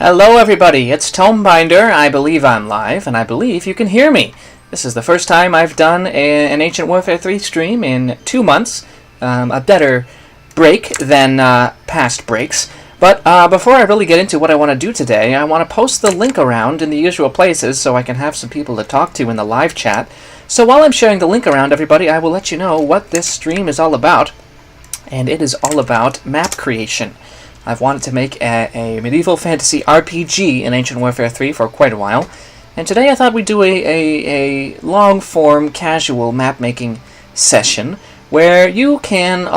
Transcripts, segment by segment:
Hello everybody, it's Tomebinder. I believe I'm live, and I believe you can hear me. This is the first time I've done an Ancient Warfare 3 stream in 2 months. A better break than past breaks. But before I really get into what I want to do today, I want to post the link around in the usual places so I can have some people to talk to in the live chat. So while I'm sharing the link around, everybody, I will let you know what this stream is all about. And it is all about map creation. I've wanted to make a medieval fantasy RPG in Ancient Warfare 3 for quite a while, and today I thought we'd do a long-form, casual map-making session where you can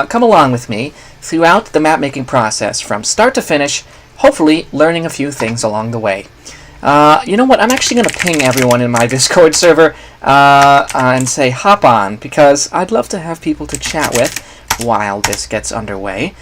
come along with me throughout the map-making process from start to finish, hopefully learning a few things along the way. You know what, I'm actually going to ping everyone in my Discord server and say hop on, because I'd love to have people to chat with while this gets underway.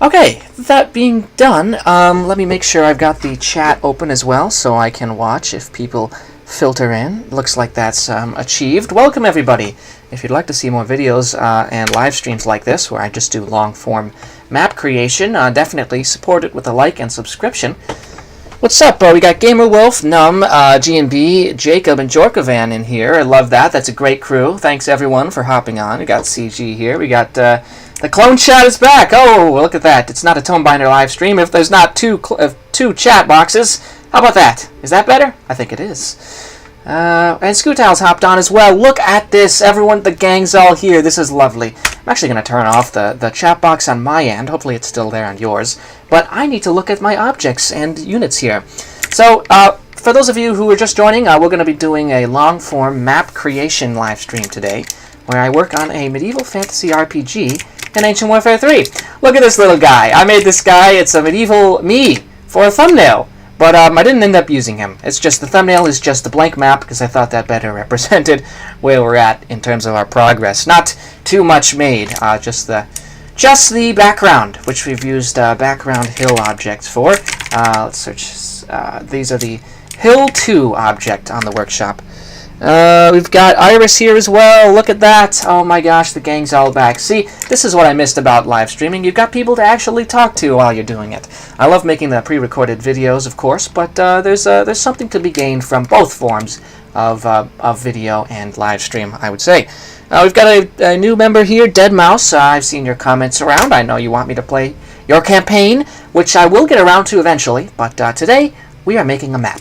Okay, that being done, let me make sure I've got the chat open as well so I can watch if people filter in. Looks like that's achieved. Welcome everybody! If you'd like to see more videos and live streams like this where I just do long-form map creation, definitely support it with a like and subscription. What's up, we got GamerWolf, Num, G&B, Jacob, and Jorkovan in here. I love that. That's a great crew. Thanks everyone for hopping on. We got CG here. We got the clone chat is back. Oh, look at that. It's not a Tomebinder live stream if there's not two chat boxes. How about that? Is that better? I think it is. And Scootal's hopped on as well. Look at this. Everyone, the gang's all here. This is lovely. I'm actually going to turn off the chat box on my end. Hopefully it's still there on yours. But I need to look at my objects and units here. So, for those of you who are just joining, we're going to be doing a long-form map creation live stream today, where I work on a medieval fantasy RPG in Ancient Warfare 3. Look at this little guy. I made this guy. It's a medieval me for a thumbnail. But I didn't end up using him. It's just the thumbnail is just a blank map because I thought that better represented where we're at in terms of our progress. Not too much made. Just the background, which we've used background hill objects for. Let's search. These are the Hill 2 object on the workshop. We've got Iris here as well. Look at that. Oh my gosh, the gang's all back. See, this is what I missed about live streaming. You've got people to actually talk to while you're doing it. I love making the pre-recorded videos, of course, but there's something to be gained from both forms of video and live stream, I would say. We've got a new member here, Deadmau5. I've seen your comments around. I know you want me to play your campaign, which I will get around to eventually, but today we are making a map.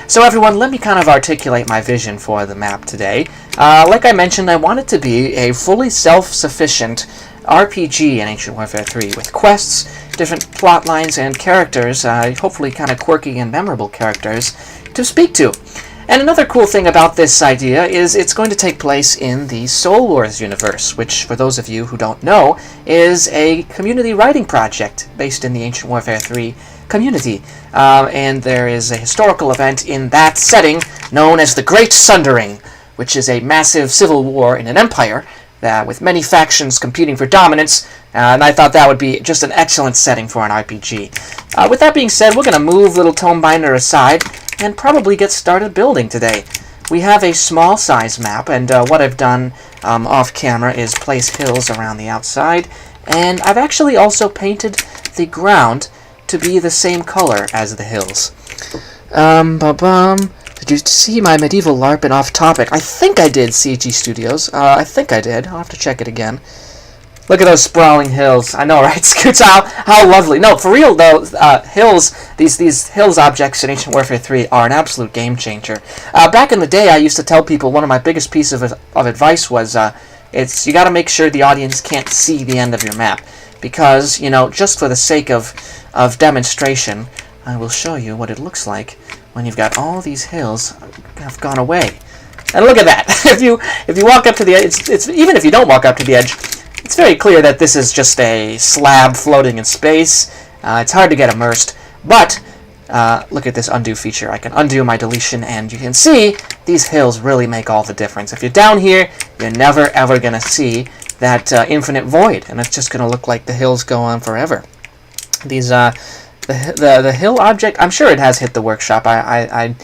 So everyone, let me kind of articulate my vision for the map today. Like I mentioned, I want it to be a fully self-sufficient RPG in Ancient Warfare 3 with quests, different plot lines, and characters, hopefully kind of quirky and memorable characters, to speak to. And another cool thing about this idea is it's going to take place in the Soul Wars universe, which, for those of you who don't know, is a community writing project based in the Ancient Warfare 3 community. And there is a historical event in that setting known as the Great Sundering, which is a massive civil war in an empire with many factions competing for dominance, and I thought that would be just an excellent setting for an RPG. With that being said, we're going to move little Tomebinder aside and probably get started building today. We have a small size map, and what I've done off camera is place hills around the outside, and I've actually also painted the ground to be the same color as the hills. Did you see my medieval LARPing off topic? I think I did, CG Studios. I think I did. I'll have to check it again. Look at those sprawling hills. I know, right? Scoots, how lovely. No, for real though, hills, these hills objects in Ancient Warfare 3 are an absolute game changer. Back in the day, I used to tell people one of my biggest pieces of advice was, you got to make sure the audience can't see the end of your map. Because, you know, just for the sake of demonstration, I will show you what it looks like when you've got all these hills have gone away. And look at that! if you walk up to the edge, even if you don't walk up to the edge, it's very clear that this is just a slab floating in space. It's hard to get immersed, but look at this undo feature. I can undo my deletion, and you can see these hills really make all the difference. If you're down here, you're never ever going to see that infinite void, and it's just going to look like the hills go on forever. These the hill object, I'm sure it has hit the workshop. I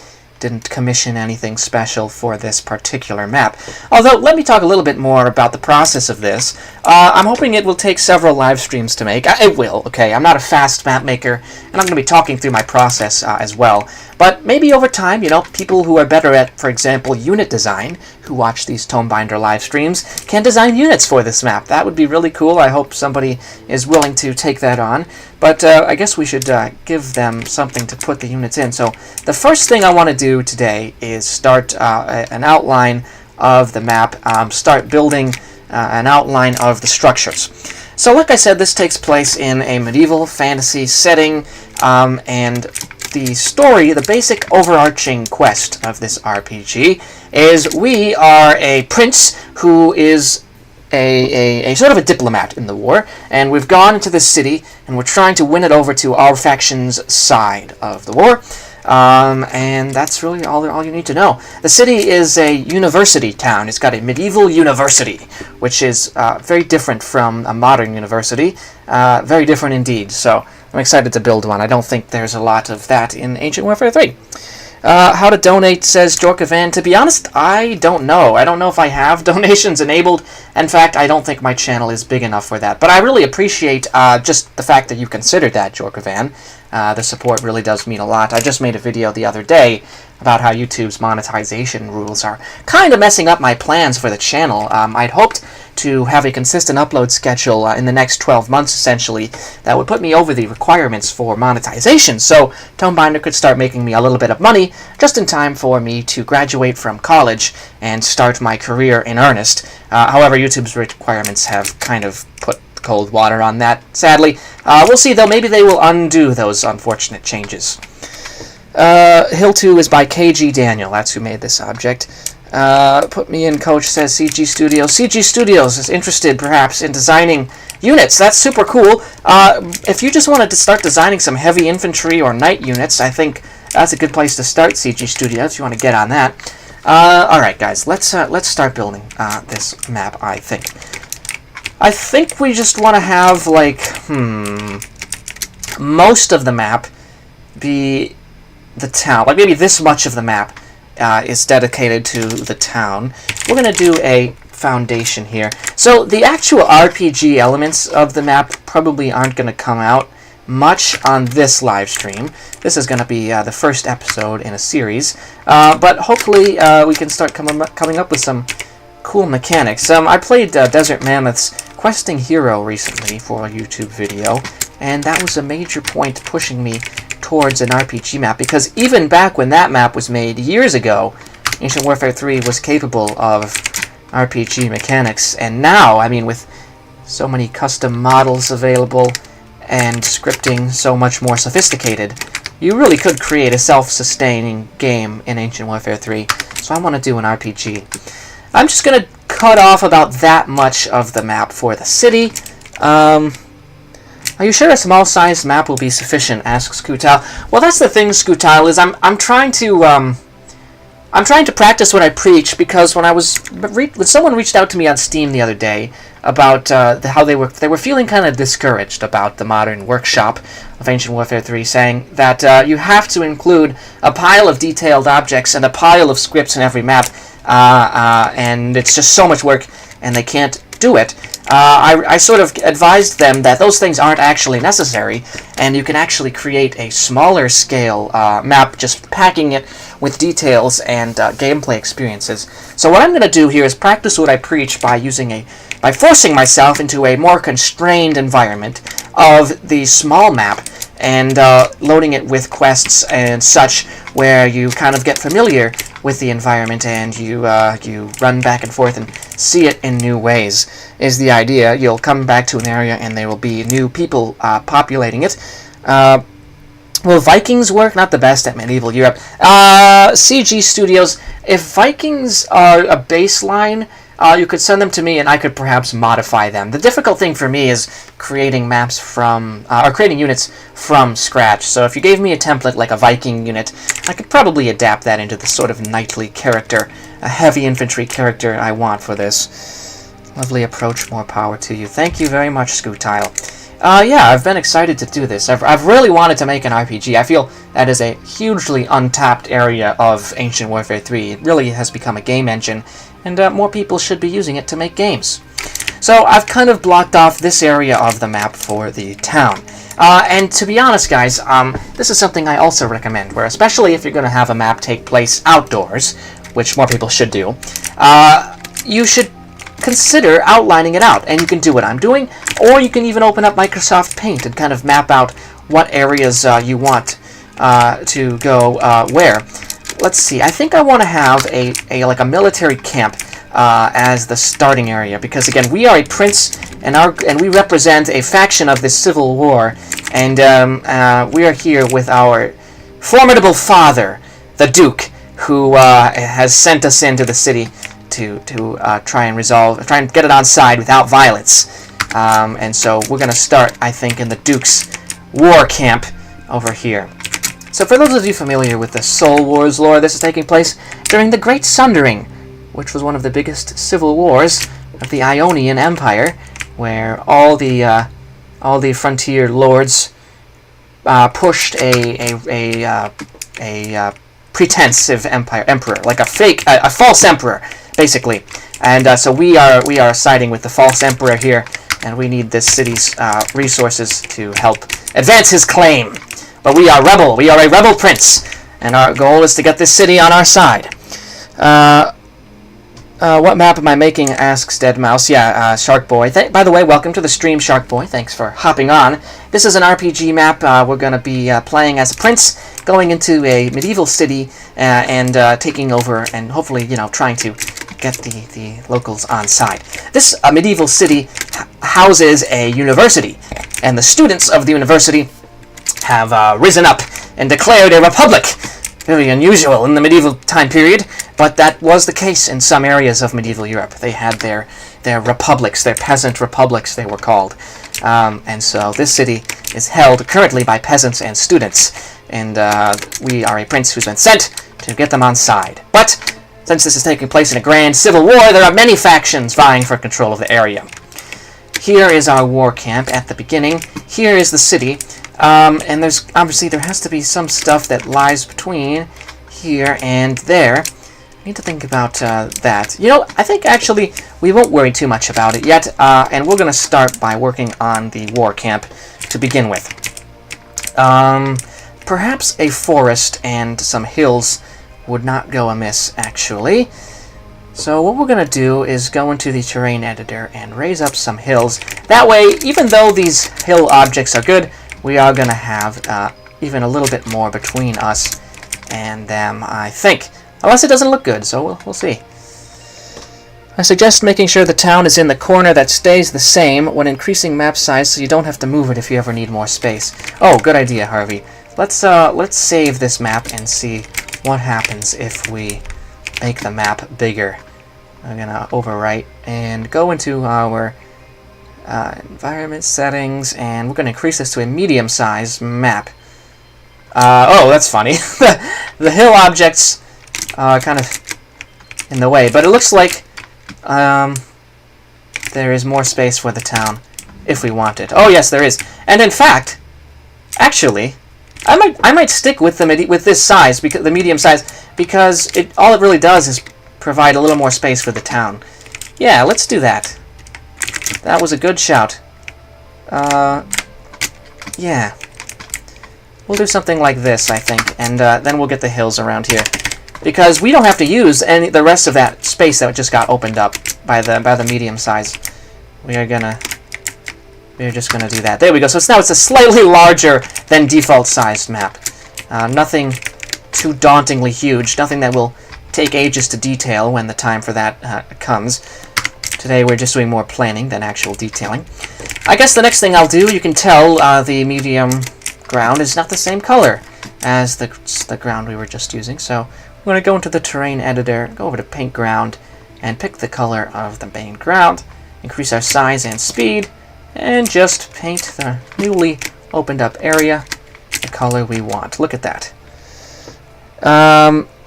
didn't commission anything special for this particular map. Although, let me talk a little bit more about the process of this. I'm hoping it will take several live streams to make. It will, okay? I'm not a fast map maker, and I'm going to be talking through my process as well. But maybe over time, you know, people who are better at, for example, unit design, who watch these Tonebinder live streams, can design units for this map. That would be really cool. I hope somebody is willing to take that on. But I guess we should give them something to put the units in. So the first thing I want to do today is start an outline of the map, start building an outline of the structures. So like I said, this takes place in a medieval fantasy setting, and the story, the basic overarching quest of this RPG is we are a prince who is a sort of a diplomat in the war, and we've gone into this city and we're trying to win it over to our faction's side of the war. And that's really all you need to know. The city is a university town. It's got a medieval university, which is very different from a modern university. Very different indeed. So I'm excited to build one. I don't think there's a lot of that in Ancient Warfare 3. How to donate, says Jorkavan. To be honest, I don't know. I don't know if I have donations enabled. In fact, I don't think my channel is big enough for that. But I really appreciate just the fact that you considered that, Jorkavan. The support really does mean a lot. I just made a video the other day about how YouTube's monetization rules are kind of messing up my plans for the channel. I'd hoped to have a consistent upload schedule in the next 12 months, essentially, that would put me over the requirements for monetization, so Tonebinder could start making me a little bit of money just in time for me to graduate from college and start my career in earnest. However, YouTube's requirements have kind of put cold water on that, sadly. We'll see, though. Maybe they will undo those unfortunate changes. Hill 2 is by KG Daniel. That's who made this object. Put me in, Coach, says CG Studios. CG Studios is interested, perhaps, in designing units. That's super cool. If you just wanted to start designing some heavy infantry or knight units, I think that's a good place to start, CG Studios, if you want to get on that. Alright, guys, let's start building this map, I think. I think we just want to have, like, most of the map be the town. Like, maybe this much of the map is dedicated to the town. We're going to do a foundation here. So the actual RPG elements of the map probably aren't going to come out much on this live stream. This is going to be the first episode in a series. But hopefully we can start coming up with some cool mechanics. I played Desert Mammoth's Questing Hero recently for a YouTube video, and that was a major point pushing me towards an RPG map, because even back when that map was made years ago, Ancient Warfare 3 was capable of RPG mechanics, and now, I mean, with so many custom models available and scripting so much more sophisticated, you really could create a self-sustaining game in Ancient Warfare 3, so I want to do an RPG. I'm just going to cut off about that much of the map for the city. Are you sure a small-sized map will be sufficient? Asks Scootal. Well, that's the thing, Scootal, is I'm trying to practice what I preach, because when someone reached out to me on Steam the other day about how they were feeling kind of discouraged about the modern workshop of Ancient Warfare 3, saying that you have to include a pile of detailed objects and a pile of scripts in every map, and it's just so much work, and they can't do it. I sort of advised them that those things aren't actually necessary, and you can actually create a smaller scale map, just packing it with details and gameplay experiences. So what I'm going to do here is practice what I preach by forcing myself into a more constrained environment of the small map, and loading it with quests and such, where you kind of get familiar with the environment and you run back and forth and see it in new ways, is the idea. You'll come back to an area and there will be new people populating it. Will Vikings work? Not the best at medieval Europe. CG Studios, if Vikings are a baseline, you could send them to me and I could perhaps modify them. The difficult thing for me is creating maps or creating units from scratch. So if you gave me a template like a Viking unit, I could probably adapt that into the sort of knightly character, a heavy infantry character I want for this. Lovely approach, more power to you. Thank you very much, Scootile. Yeah, I've been excited to do this. I've really wanted to make an RPG. I feel that is a hugely untapped area of Ancient Warfare 3. It really has become a game engine, and more people should be using it to make games. So I've kind of blocked off this area of the map for the town. And to be honest, guys, this is something I also recommend, where especially if you're going to have a map take place outdoors, which more people should do, you should consider outlining it out. And you can do what I'm doing, or you can even open up Microsoft Paint and kind of map out what areas you want to go where. Let's see. I think I want to have like a military camp as the starting area, because again, we are a prince, and we represent a faction of this civil war, and we are here with our formidable father, the Duke, who has sent us into the city to try and get it on side without violence. And so we're going to start, I think, in the Duke's war camp over here. So for those of you familiar with the Soul Wars lore, this is taking place during the Great Sundering, which was one of the biggest civil wars of the Ionian Empire, where all the frontier lords pushed a pretensive emperor, like a false emperor, basically. And so we are siding with the false emperor here, and we need this city's resources to help advance his claim. But we are rebel. We are a rebel prince, and our goal is to get this city on our side. What map am I making? Asks Deadmau5. Yeah, Shark Boy. By the way, welcome to the stream, Shark Boy. Thanks for hopping on. This is an RPG map. We're going to be playing as a prince, going into a medieval city and taking over, and hopefully, trying to get the locals on side. This medieval city houses a university, and the students of the university have risen up and declared a republic. Very unusual in the medieval time period, but that was the case in some areas of medieval Europe. They had their republics, their peasant republics, they were called. And so this city is held currently by peasants and students, and we are a prince who's been sent to get them on side. But since this is taking place in a grand civil war, there are many factions vying for control of the area. Here is our war camp at the beginning. Here is the city. And there's obviously there has to be some stuff that lies between here and there. I need to think about that. I think actually we won't worry too much about it yet, and we're going to start by working on the war camp to begin with. Perhaps a forest and some hills would not go amiss, actually. So what we're going to do is go into the terrain editor and raise up some hills. That way, even though these hill objects are good, we are going to have even a little bit more between us and them, I think. Unless it doesn't look good, so we'll see. I suggest making sure the town is in the corner that stays the same when increasing map size, so you don't have to move it if you ever need more space. Oh, good idea, Harvey. Let's save this map and see what happens if we make the map bigger. I'm going to overwrite and go into our environment settings, and we're going to increase this to a medium-sized map. Oh, that's funny. The hill objects are kind of in the way, but it looks like there is more space for the town if we want it. Oh, yes, there is. And in fact, actually, I might stick with this size, because the medium size, because all it really does is provide a little more space for the town. Yeah, let's do that. That was a good shout. Yeah. We'll do something like this, I think, and then we'll get the hills around here, because we don't have to use the rest of that space that just got opened up by the medium size. We're just gonna do that. There we go. So now it's a slightly larger than default sized map. Nothing too dauntingly huge. Nothing that will take ages to detail when the time for that comes. Today we're just doing more planning than actual detailing. I guess the next thing I'll do, you can tell the medium ground is not the same color as the ground we were just using. So I'm going to go into the terrain editor, go over to paint ground, and pick the color of the main ground, increase our size and speed, and just paint the newly opened up area the color we want. Look at that.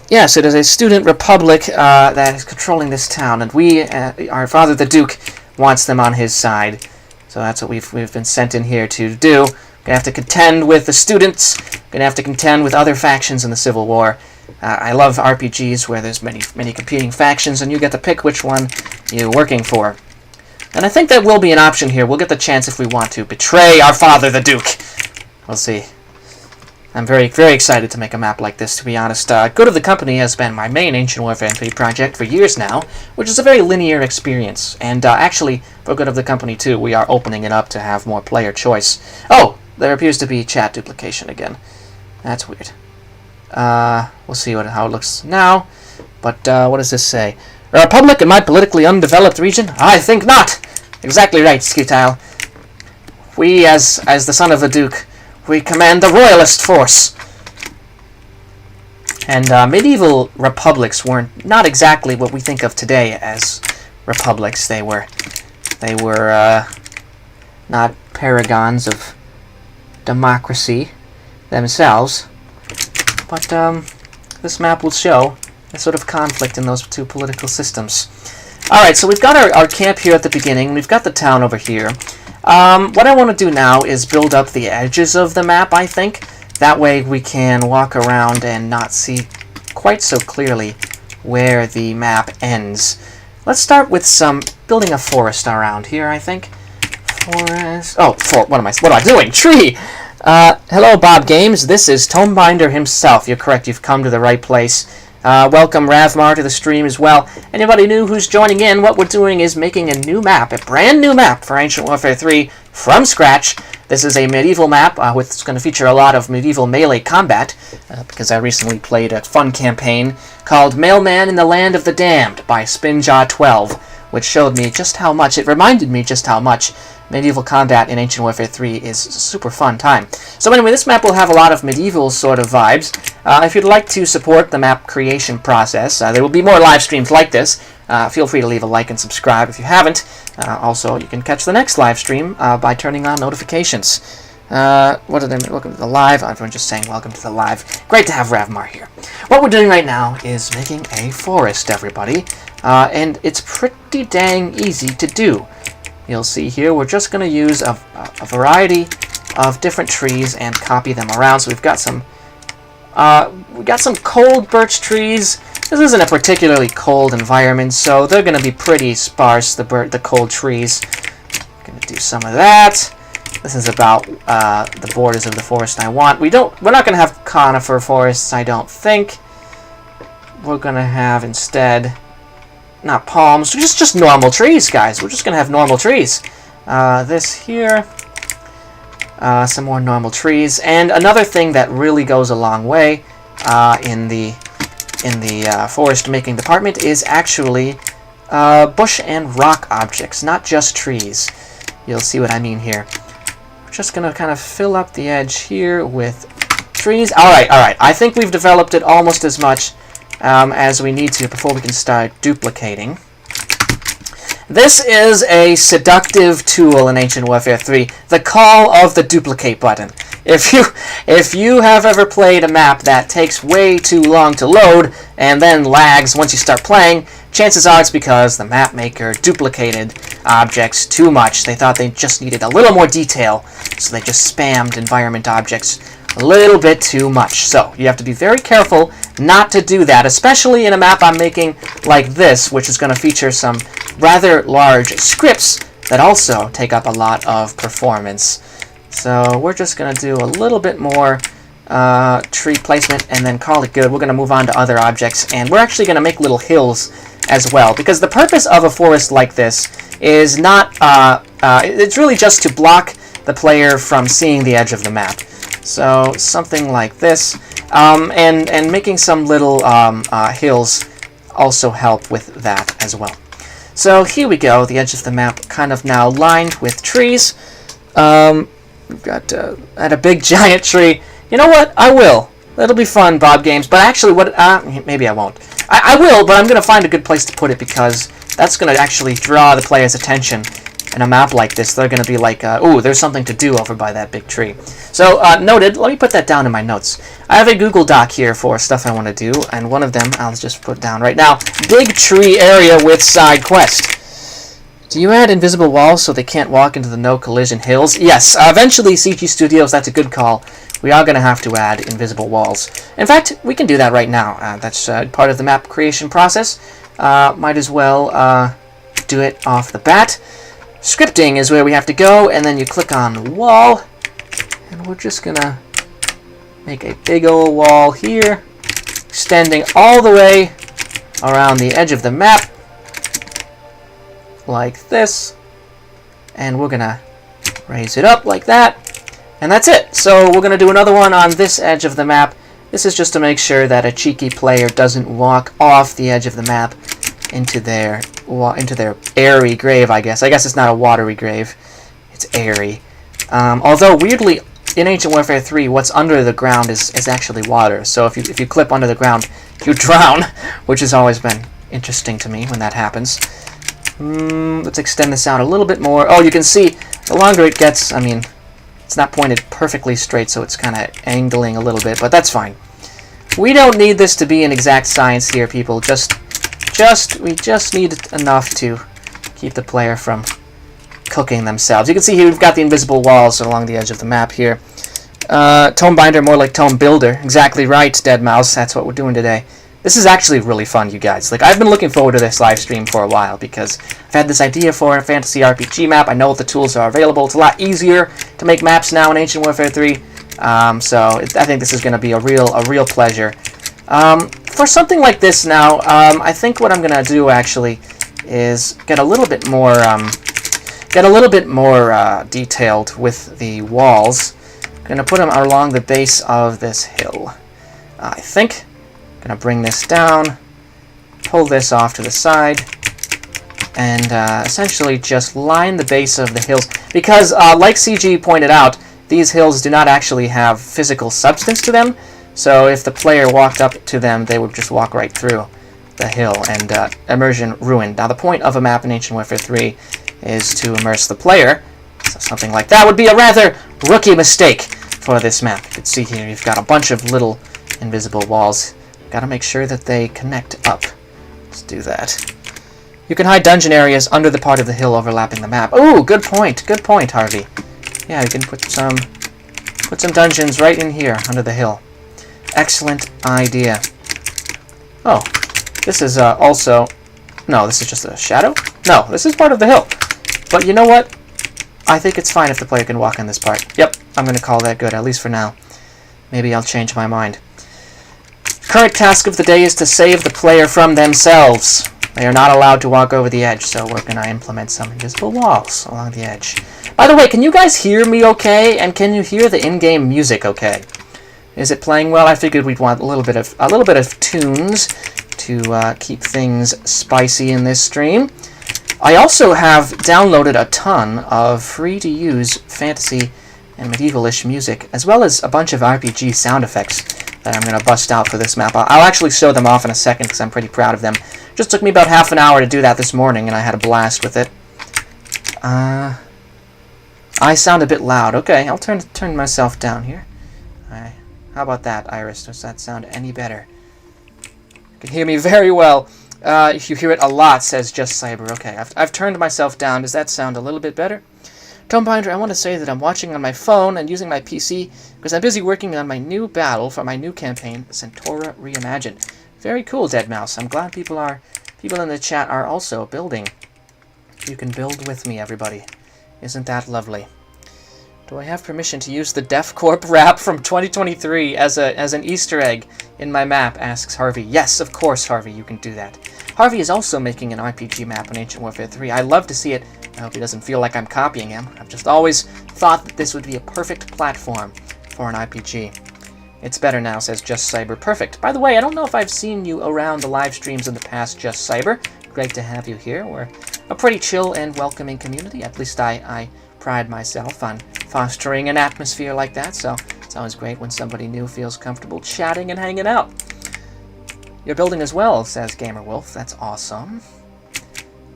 Yes, it is a student republic that is controlling this town, and our father the Duke wants them on his side. So that's what we've been sent in here to do. Gonna have to contend with the students. Gonna have to contend with other factions in the Civil War. I love RPGs where there's many competing factions, and you get to pick which one you're working for. And I think that will be an option here. We'll get the chance if we want to betray our father, the Duke. We'll see. I'm very, very excited to make a map like this, to be honest. Good of the Company has been my main Ancient Warfare 3 project for years now, which is a very linear experience. And actually, for Good of the Company 2, we are opening it up to have more player choice. Oh, there appears to be chat duplication again. That's weird. We'll see how it looks now. But what does this say? A republic in my politically undeveloped region? I think not! Exactly right, Skutile. We, as the son of the Duke, we command the royalist force. And medieval republics were not exactly what we think of today as republics. They were not paragons of democracy themselves. But this map will show a sort of conflict in those two political systems. Alright, so we've got our camp here at the beginning. We've got the town over here. What I want to do now is build up the edges of the map, I think. That way we can walk around and not see quite so clearly where the map ends. Let's start with building a forest around here, I think. Forest... Oh, what am I doing? Tree! Hello, Bob Games. This is Tomebinder himself. You're correct. You've come to the right place. Welcome Ravmar to the stream as well. Anybody new who's joining in, what we're doing is making a new map, a brand new map for Ancient Warfare 3 from scratch. This is a medieval map it's going to feature a lot of medieval melee combat because I recently played a fun campaign called Mailman in the Land of the Damned by Spinjaw 12, which showed me just how much, it reminded me just how much medieval combat in Ancient Warfare 3 is a super fun time. So anyway, this map will have a lot of medieval sort of vibes. If you'd like to support the map creation process, there will be more live streams like this. Feel free to leave a like and subscribe if you haven't. Also, you can catch the next live stream by turning on notifications. Welcome to the live. I'm just saying welcome to the live. Great to have Ravmar here. What we're doing right now is making a forest, everybody. And it's pretty dang easy to do. You'll see here we're just going to use a variety of different trees and copy them around. So we've got some cold birch trees. This isn't a particularly cold environment, so they're going to be pretty sparse, the cold trees. Going to do some of that. This is about the borders of the forest I want. We're not going to have conifer forests, I don't think. We're going to have instead not palms, just normal trees, guys. We're just going to have normal trees. This here, some more normal trees, and another thing that really goes a long way in the forest making department is actually bush and rock objects, not just trees. You'll see what I mean here. We're just going to kind of fill up the edge here with trees. All right. I think we've developed it almost as much as we need to before we can start duplicating. This is a seductive tool in Ancient Warfare 3, the call of the duplicate button. If you have ever played a map that takes way too long to load and then lags once you start playing, chances are it's because the map maker duplicated objects too much. They thought they just needed a little more detail, so they just spammed environment objects a little bit too much. So you have to be very careful not to do that, especially in a map I'm making like this, which is going to feature some rather large scripts that also take up a lot of performance. So we're just going to do a little bit more tree placement and then call it good. We're going to move on to other objects, and we're actually going to make little hills as well, because the purpose of a forest like this is not, it's really just to block the player from seeing the edge of the map. So something like this, and making some little hills also help with that as well. So here we go, the edge of the map kind of now lined with trees. We've got at a big giant tree. You know what? I will. That'll be fun, Bob Games. But actually, maybe I won't. I will, but I'm going to find a good place to put it because that's going to actually draw the player's attention. In a map like this, they're going to be like, ooh, there's something to do over by that big tree. So, noted. Let me put that down in my notes. I have a Google Doc here for stuff I want to do, and one of them I'll just put down right now. Big tree area with side quest. Do you add invisible walls so they can't walk into the no-collision hills? Yes, eventually, CG Studios, that's a good call. We are going to have to add invisible walls. In fact, we can do that right now. That's part of the map creation process. Might as well do it off the bat. Scripting is where we have to go, and then you click on wall. And we're just going to make a big old wall here, extending all the way around the edge of the map. Like this, and we're gonna raise it up like that, and that's it. So we're gonna do another one on this edge of the map. This is just to make sure that a cheeky player doesn't walk off the edge of the map into their airy grave, I guess. I guess it's not a watery grave, it's airy. Although weirdly, in Ancient Warfare 3, what's under the ground is actually water. So if you clip under the ground, you drown, which has always been interesting to me when that happens. Let's extend this out a little bit more. Oh, you can see, the longer it gets, I mean, it's not pointed perfectly straight, so it's kind of angling a little bit, but that's fine. We don't need this to be an exact science here, people. We just need enough to keep the player from cooking themselves. You can see here we've got the invisible walls along the edge of the map here. Tome binder, more like tome builder. Exactly right, Deadmau5. That's what we're doing today. This is actually really fun, you guys. Like, I've been looking forward to this live stream for a while because I've had this idea for a fantasy RPG map. I know the tools are available. It's a lot easier to make maps now in Ancient Warfare 3. I think this is going to be a real pleasure. For something like this now, I think what I'm going to do actually is get a little bit more detailed with the walls. I'm going to put them along the base of this hill. I think. Gonna bring this down, pull this off to the side, and essentially just line the base of the hills. Because, like CG pointed out, these hills do not actually have physical substance to them, so if the player walked up to them, they would just walk right through the hill, and immersion ruined. Now, the point of a map in Ancient Warfare 3 is to immerse the player, so something like that would be a rather rookie mistake for this map. You can see here, you've got a bunch of little invisible walls. Gotta make sure that they connect up. Let's do that. You can hide dungeon areas under the part of the hill overlapping the map. Ooh, good point, Harvey. Yeah, you can put some dungeons right in here under the hill. Excellent idea. Oh, this is also... No, this is just a shadow? No, this is part of the hill. But you know what? I think it's fine if the player can walk on this part. Yep, I'm gonna call that good, at least for now. Maybe I'll change my mind. Current task of the day is to save the player from themselves. They are not allowed to walk over the edge, so we're going to implement some invisible walls along the edge. By the way, can you guys hear me okay? And can you hear the in-game music okay? Is it playing well? I figured we'd want a little bit of tunes to keep things spicy in this stream. I also have downloaded a ton of free-to-use fantasy and medievalish music, as well as a bunch of RPG sound effects that I'm going to bust out for this map. I'll actually show them off in a second because I'm pretty proud of them. Just took me about half an hour to do that this morning, and I had a blast with it. I sound a bit loud. Okay, I'll turn myself down here. Alright. How about that, Iris? Does that sound any better? You can hear me very well. If you hear it a lot, says Just Cyber. Okay, I've turned myself down. Does that sound a little bit better? Tonebinder, I want to say that I'm watching on my phone and using my PC because I'm busy working on my new battle for my new campaign, Centaura Reimagined. Very cool, Deadmau5. I'm glad people in the chat are also building. You can build with me, everybody. Isn't that lovely? Do I have permission to use the DefCorp rap from 2023 as an Easter egg in my map, asks Harvey. Yes, of course, Harvey, you can do that. Harvey is also making an RPG map in Ancient Warfare 3. I love to see it. I hope he doesn't feel like I'm copying him. I've just always thought that this would be a perfect platform for an RPG. It's better now, says Just Cyber. Perfect. By the way, I don't know if I've seen you around the live streams in the past, Just Cyber. Great to have you here. We're a pretty chill and welcoming community. At least I pride myself on fostering an atmosphere like that, so it's always great when somebody new feels comfortable chatting and hanging out. You're building as well, says GamerWolf. That's awesome.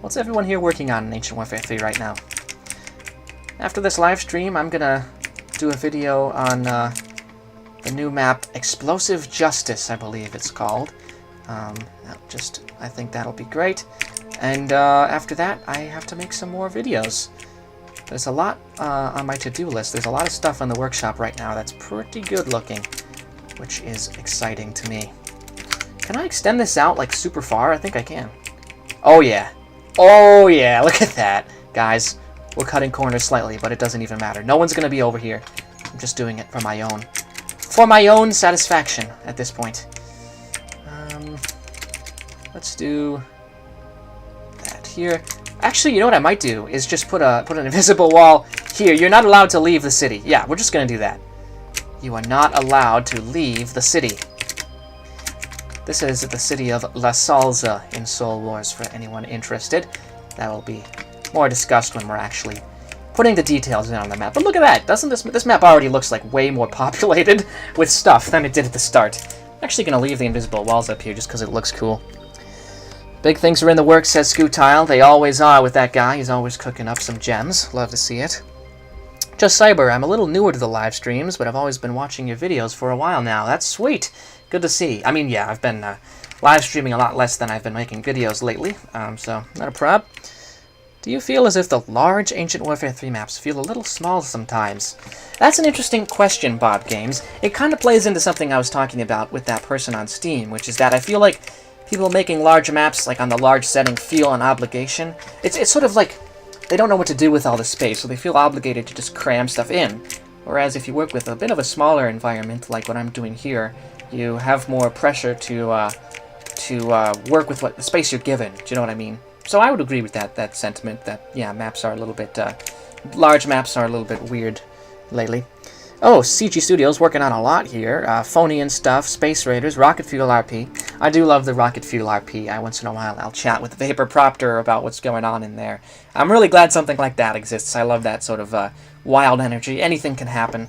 What's everyone here working on in Ancient Warfare 3 right now? After this live stream, I'm gonna do a video on the new map, Explosive Justice, I believe it's called. I think that'll be great. And after that, I have to make some more videos. There's a lot on my to-do list. There's a lot of stuff in the workshop right now that's pretty good looking, which is exciting to me. Can I extend this out like super far? I think I can. Oh yeah. Oh yeah, look at that. Guys, we're cutting corners slightly, but it doesn't even matter. No one's gonna be over here. I'm just doing it for my own satisfaction at this point. Let's do that here. Actually, you know what I might do is just put an invisible wall here. You're not allowed to leave the city. Yeah, we're just gonna do that. You are not allowed to leave the city. This is the city of La Salza in Soul Wars for anyone interested. That will be more discussed when we're actually putting the details in on the map. But look at that! Doesn't this map already looks like way more populated with stuff than it did at the start. I'm actually gonna leave the invisible walls up here just because it looks cool. Big things are in the works, says Scootile. They always are with that guy. He's always cooking up some gems. Love to see it. Just Cyber, I'm a little newer to the live streams, but I've always been watching your videos for a while now. That's sweet. Good to see. I mean, yeah, I've been live streaming a lot less than I've been making videos lately, so not a prob. Do you feel as if the large Ancient Warfare 3 maps feel a little small sometimes? That's an interesting question, Bob Games. It kind of plays into something I was talking about with that person on Steam, which is that I feel like people making large maps, like on the large setting, feel an obligation. It's sort of like they don't know what to do with all the space, so they feel obligated to just cram stuff in. Whereas if you work with a bit of a smaller environment, like what I'm doing here, you have more pressure to work with what the space you're given. Do you know what I mean? So I would agree with that sentiment. That yeah, maps are a little bit large maps are a little bit weird lately. Oh, CG Studios working on a lot here. Phony and stuff, Space Raiders, Rocket Fuel RP. I do love the Rocket Fuel RP. Once in a while I'll chat with Vapor Propter about what's going on in there. I'm really glad something like that exists. I love that sort of wild energy. Anything can happen.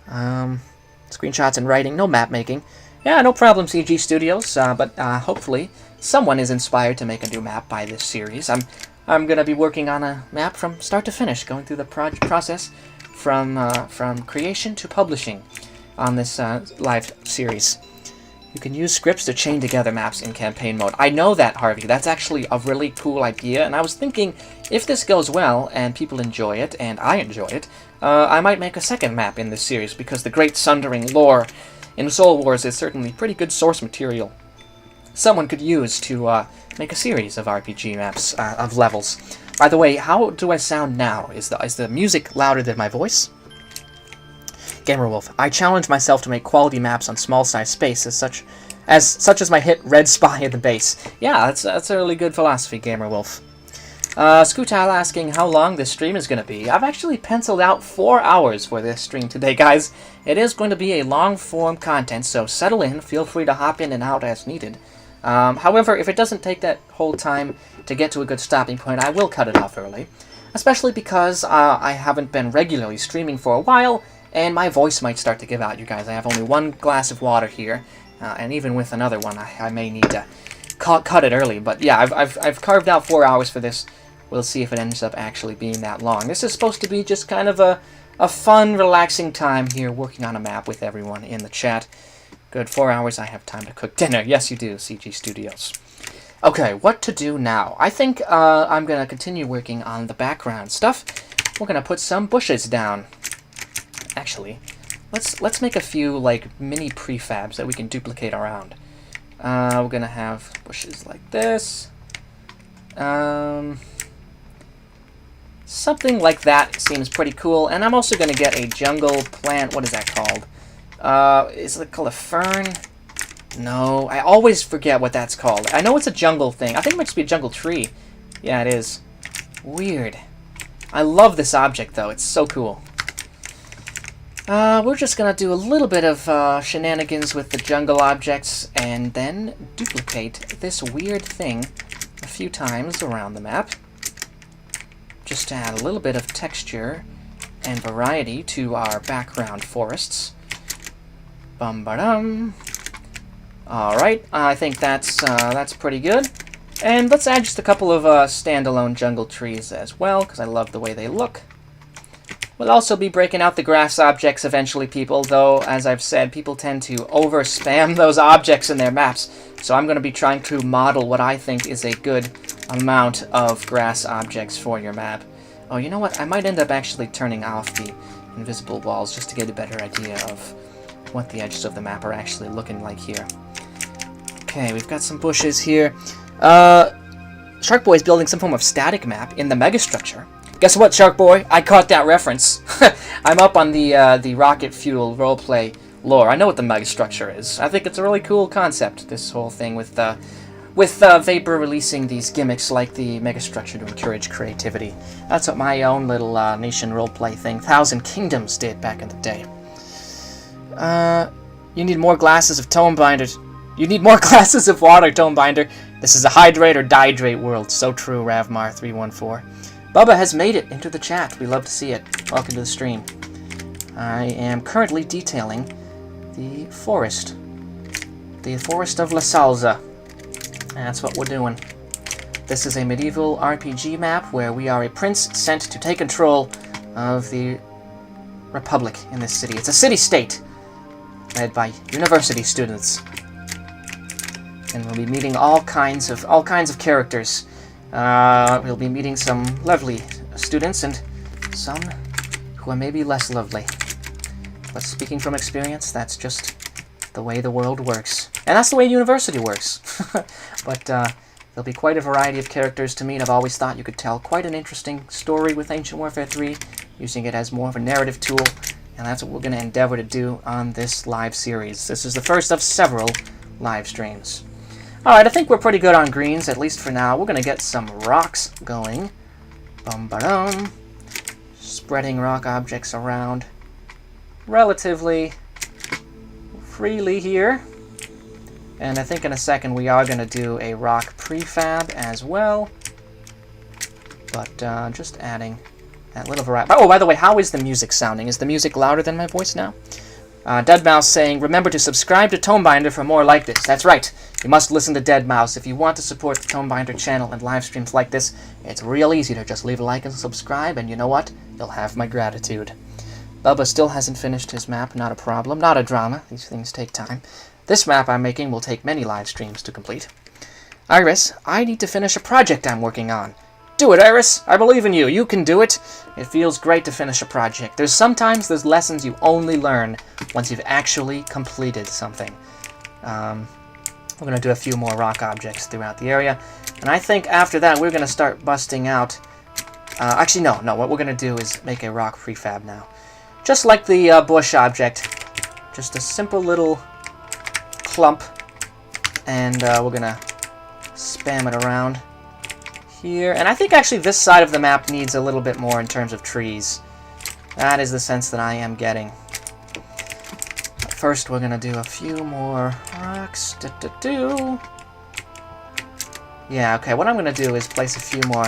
Screenshots and writing, no map making. Yeah, no problem, CG Studios. But hopefully someone is inspired to make a new map by this series. I'm going to be working on a map from start to finish, going through the process from creation to publishing on this live series. You can use scripts to chain together maps in campaign mode. I know that, Harvey. That's actually a really cool idea, and I was thinking if this goes well and people enjoy it, and I enjoy it, I might make a second map in this series, because the Great Sundering lore in Soul Wars is certainly pretty good source material someone could use to make a series of RPG maps, of levels. By the way, how do I sound now? Is the music louder than my voice? Gamerwolf, I challenge myself to make quality maps on small-sized space, such as my hit Red Spy in the base. Yeah, that's a really good philosophy, Gamerwolf. Scootile asking how long this stream is going to be. I've actually penciled out 4 hours for this stream today, guys. It is going to be a long-form content, so settle in. Feel free to hop in and out as needed. However, if it doesn't take that whole time to get to a good stopping point, I will cut it off early. Especially because I haven't been regularly streaming for a while, and my voice might start to give out, you guys. I have only 1 glass of water here, and even with another one, I may need to cut it early. But yeah, I've carved out 4 hours for this. We'll see if it ends up actually being that long. This is supposed to be just kind of a fun, relaxing time here, working on a map with everyone in the chat. Good, 4 hours, I have time to cook dinner. Yes, you do, CG Studios. Okay, what to do now? I think I'm going to continue working on the background stuff. We're going to put some bushes down. Actually, let's make a few, like, mini prefabs that we can duplicate around. We're going to have bushes like this. Something like that seems pretty cool. And I'm also going to get a jungle plant. What is that called? Is it called a fern? No, I always forget what that's called. I know it's a jungle thing. I think it might just be a jungle tree. Yeah, it is. Weird. I love this object, though. It's so cool. We're just gonna do a little bit of shenanigans with the jungle objects and then duplicate this weird thing a few times around the map. Just to add a little bit of texture and variety to our background forests. Bum-ba-dum. Alright, I think that's pretty good. And let's add just a couple of standalone jungle trees as well, because I love the way they look. We'll also be breaking out the grass objects eventually, people, though, as I've said, people tend to over-spam those objects in their maps. So I'm going to be trying to model what I think is a good amount of grass objects for your map. Oh, you know what? I might end up actually turning off the invisible walls just to get a better idea of what the edges of the map are actually looking like here. Okay, we've got some bushes here. Shark Boy is building some form of static map in the megastructure. Guess what, Shark Boy? I caught that reference. I'm up on the rocket fuel roleplay lore. I know what the megastructure is. I think it's a really cool concept, this whole thing with Vapor releasing these gimmicks like the megastructure to encourage creativity. That's what my own little nation roleplay thing, Thousand Kingdoms, did back in the day. You need more glasses of Tome Binders. You need more glasses of water, Tome Binder. This is a hydrate or dihydrate world. So true, Ravmar314. Bubba has made it into the chat. We love to see it. Welcome to the stream. I am currently detailing the forest. The forest of La Salza. That's what we're doing. This is a medieval RPG map where we are a prince sent to take control of the Republic in this city. It's a city-state led by university students. And we'll be meeting all kinds of characters. We'll be meeting some lovely students and some who are maybe less lovely. But speaking from experience, that's just the way the world works. And that's the way university works. But there'll be quite a variety of characters to meet. I've always thought you could tell quite an interesting story with Ancient Warfare 3, using it as more of a narrative tool. And that's what we're going to endeavor to do on this live series. This is the first of several live streams. Alright, I think we're pretty good on greens, at least for now. We're going to get some rocks going. Bum-ba-dum. Spreading rock objects around relatively freely here. And I think in a second we are going to do a rock prefab as well. But just adding that little variety. Oh, by the way, how is the music sounding? Is the music louder than my voice now? Deadmau5 saying, remember to subscribe to Tome Binder for more like this. That's right. You must listen to Deadmau5. If you want to support the Tome Binder channel and live streams like this, it's real easy to just leave a like and subscribe, and you know what? You'll have my gratitude. Bubba still hasn't finished his map. Not a problem. Not a drama. These things take time. This map I'm making will take many live streams to complete. Iris, I need to finish a project I'm working on. Do it, Iris! I believe in you. You can do it. It feels great to finish a project. Sometimes there's lessons you only learn once you've actually completed something. We're going to do a few more rock objects throughout the area. And I think after that we're going to start busting out... actually, no. What we're going to do is make a rock prefab now. Just like the bush object. Just a simple little clump. And we're going to spam it around here. And I think actually this side of the map needs a little bit more in terms of trees. That is the sense that I am getting. But first we're going to do a few more rocks. Yeah, okay, what I'm going to do is place a few more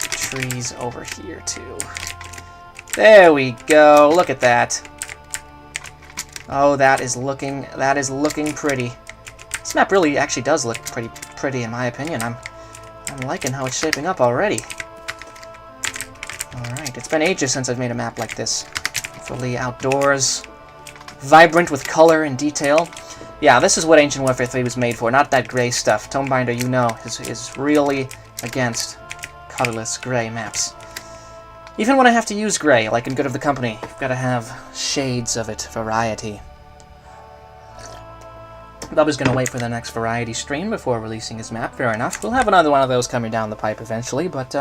trees over here too. There we go. Look at that. Oh, that is looking pretty. This map really actually does look pretty in my opinion. I'm liking how it's shaping up already. Alright, it's been ages since I've made a map like this. Fully outdoors, vibrant with color and detail. Yeah, this is what Ancient Warfare 3 was made for, not that gray stuff. Tome Binder, you know, is really against colorless gray maps. Even when I have to use gray, like in Good of the Company, you've got to have shades of it, variety. Bubba's going to wait for the next variety stream before releasing his map, fair enough. We'll have another one of those coming down the pipe eventually, but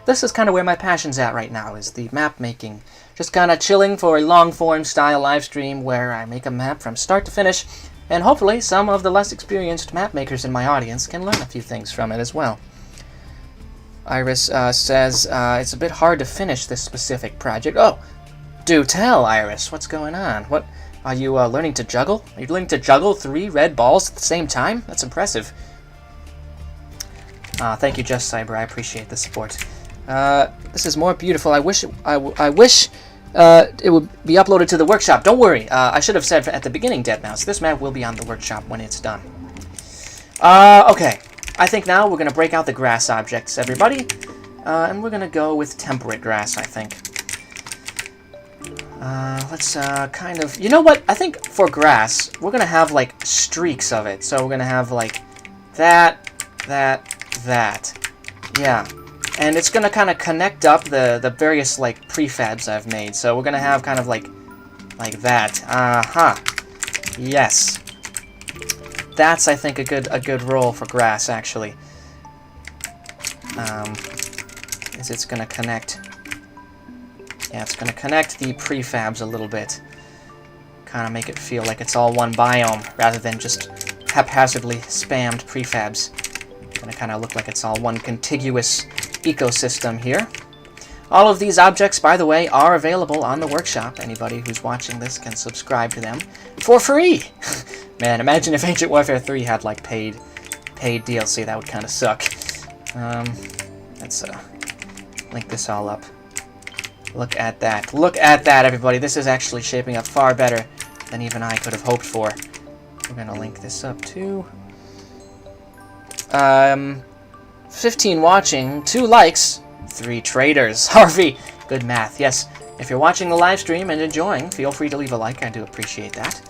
this is kind of where my passion's at right now, is the map making. Just kind of chilling for a long-form style live stream where I make a map from start to finish, and hopefully some of the less experienced map makers in my audience can learn a few things from it as well. Iris says, it's a bit hard to finish this specific project. Oh, do tell, Iris. What's going on? What... Are you learning to juggle? Are you learning to juggle 3 red balls at the same time? That's impressive. Thank you, Just Cyber. I appreciate the support. This is more beautiful. I wish it would be uploaded to the workshop. Don't worry. I should have said at the beginning, Deadmau5. This map will be on the workshop when it's done. Okay. I think now we're going to break out the grass objects, everybody. And we're going to go with temperate grass, I think. Let's kind of... You know what? I think for grass, we're going to have, like, streaks of it. So we're going to have, like, that. Yeah. And it's going to kind of connect up the various, like, prefabs I've made. So we're going to have kind of like that. Uh-huh. Yes. That's, I think, a good role for grass, actually. Is it's going to connect... Yeah, it's going to connect the prefabs a little bit. Kind of make it feel like it's all one biome, rather than just haphazardly spammed prefabs. Going to kind of look like it's all one contiguous ecosystem here. All of these objects, by the way, are available on the workshop. Anybody who's watching this can subscribe to them for free! Man, imagine if Ancient Warfare 3 had, like, paid DLC. That would kind of suck. Let's link this all up. Look at that. Look at that, everybody. This is actually shaping up far better than even I could have hoped for. We're going to link this up too. 15 watching, 2 likes, 3 traders. Harvey, good math. Yes, if you're watching the live stream and enjoying, feel free to leave a like. I do appreciate that.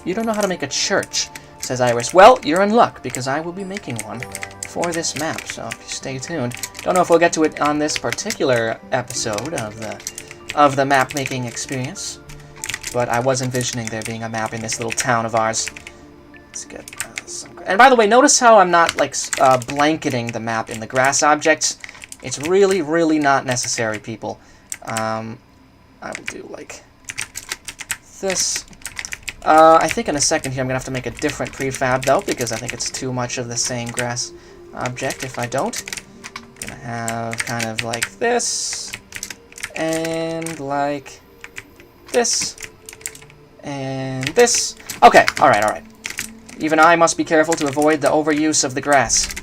You don't know how to make a church, says Iris. Well, you're in luck, because I will be making one for this map, so if you stay tuned. Don't know if we'll get to it on this particular episode of the map-making experience, but I was envisioning there being a map in this little town of ours. Let's get some... And by the way, notice how I'm not, like, blanketing the map in the grass objects. It's really, really not necessary, people. I will do, like, this. I think in a second here I'm going to have to make a different prefab, though, because I think it's too much of the same grass object if I don't. I'm going to have kind of like this, and like this, and this. Okay, alright. Even I must be careful to avoid the overuse of the grass.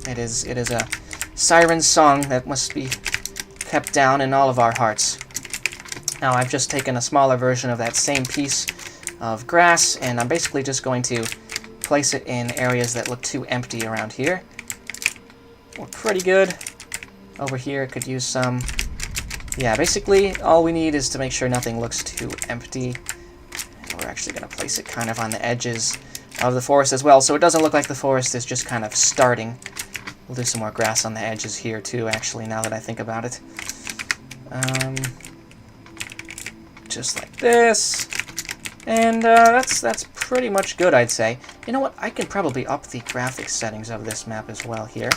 It is a siren song that must be kept down in all of our hearts. Now, I've just taken a smaller version of that same piece of grass, and I'm basically just going to place it in areas that look too empty around here. We're pretty good. Over here, it could use some... Yeah, basically, all we need is to make sure nothing looks too empty. And we're actually going to place it kind of on the edges of the forest as well, so it doesn't look like the forest is just kind of starting. We'll do some more grass on the edges here, too, actually, now that I think about it. Just like this. And that's pretty much good, I'd say. You know what? I can probably up the graphics settings of this map as well here.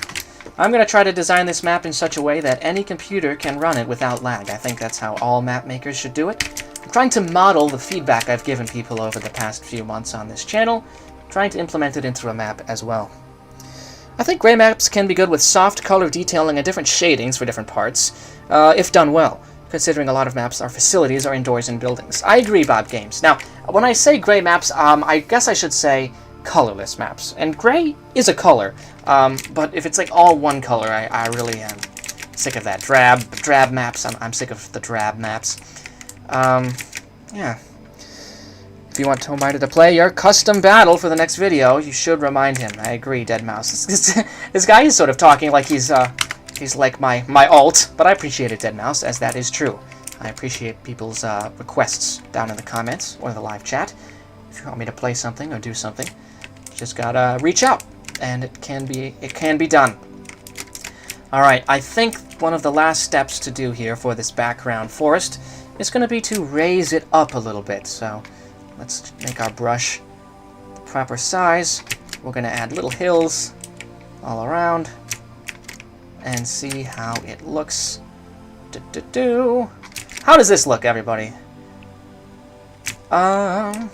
I'm going to try to design this map in such a way that any computer can run it without lag. I think that's how all map makers should do it. I'm trying to model the feedback I've given people over the past few months on this channel, trying to implement it into a map as well. I think gray maps can be good with soft color detailing and different shadings for different parts, if done well, considering a lot of maps are facilities or indoors in buildings. I agree, Bob Games. Now, when I say gray maps, I guess I should say colorless maps. And gray is a color, but if it's like all one color, I really am sick of that. Drab maps, I'm sick of the drab maps. Yeah. If you want Tombinder to play your custom battle for the next video, you should remind him. I agree, Deadmau5. This guy is sort of talking like he's like my alt, but I appreciate it, Deadmau5, as that is true. I appreciate people's requests down in the comments or the live chat. If you want me to play something or do something, just gotta reach out, and it can be done. All right, I think one of the last steps to do here for this background forest is going to be to raise it up a little bit. So let's make our brush the proper size. We're going to add little hills all around and see how it looks. How does this look, everybody? Alright,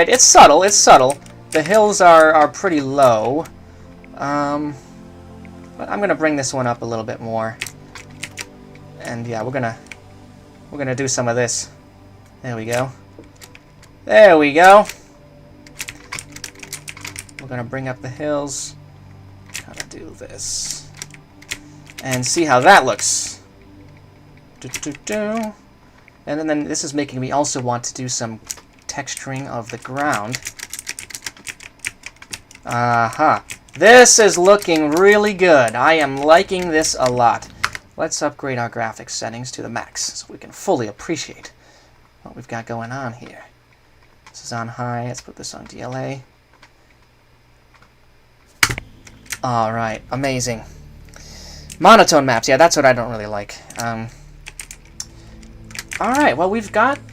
it's subtle, The hills are pretty low. But I'm gonna bring this one up a little bit more. And yeah, we're gonna do some of this. There we go. There we go. We're gonna bring up the hills. Gotta do this. And see how that looks. And then this is making me also want to do some texturing of the ground. Aha. This is looking really good. I am liking this a lot. Let's upgrade our graphics settings to the max so we can fully appreciate what we've got going on here. This is on high. Let's put this on DLA. Alright, amazing. Monotone maps, yeah, that's what I don't really like. Alright, well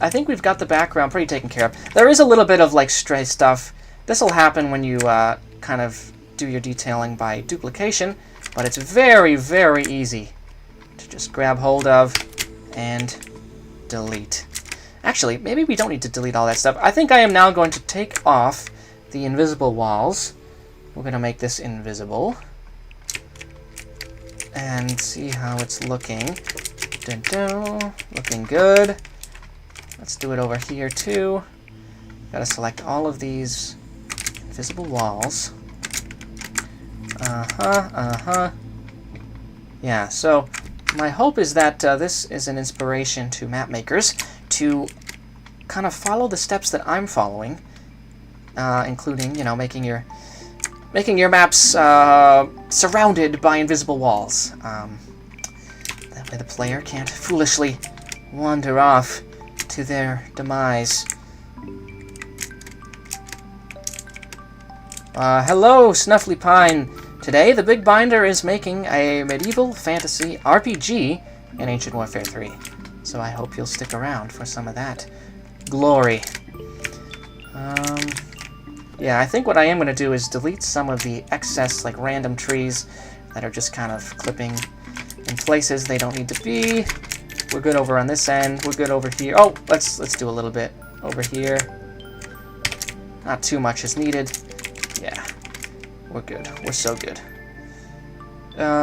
I think we've got the background pretty taken care of. There is a little bit of like stray stuff. This will happen when you kind of do your detailing by duplication, but it's very, very easy to just grab hold of and delete. Actually, maybe we don't need to delete all that stuff. I think I am now going to take off the invisible walls. We're going to make this invisible. And see how it's looking. Dun-dun. Looking good. Let's do it over here too. Gotta select all of these invisible walls. Yeah, so my hope is that this is an inspiration to map makers to kind of follow the steps that I'm following, including, you know, making your maps surrounded by invisible walls. That way the player can't foolishly wander off to their demise. Hello, Snuffly Pine. Today, the Big Binder is making a medieval fantasy RPG in Ancient Warfare 3. So I hope you'll stick around for some of that glory. Yeah, I think what I am going to do is delete some of the excess, like, random trees that are just kind of clipping in places they don't need to be. We're good over on this end. We're good over here. Oh, let's do a little bit over here. Not too much is needed. Yeah, we're good. We're so good.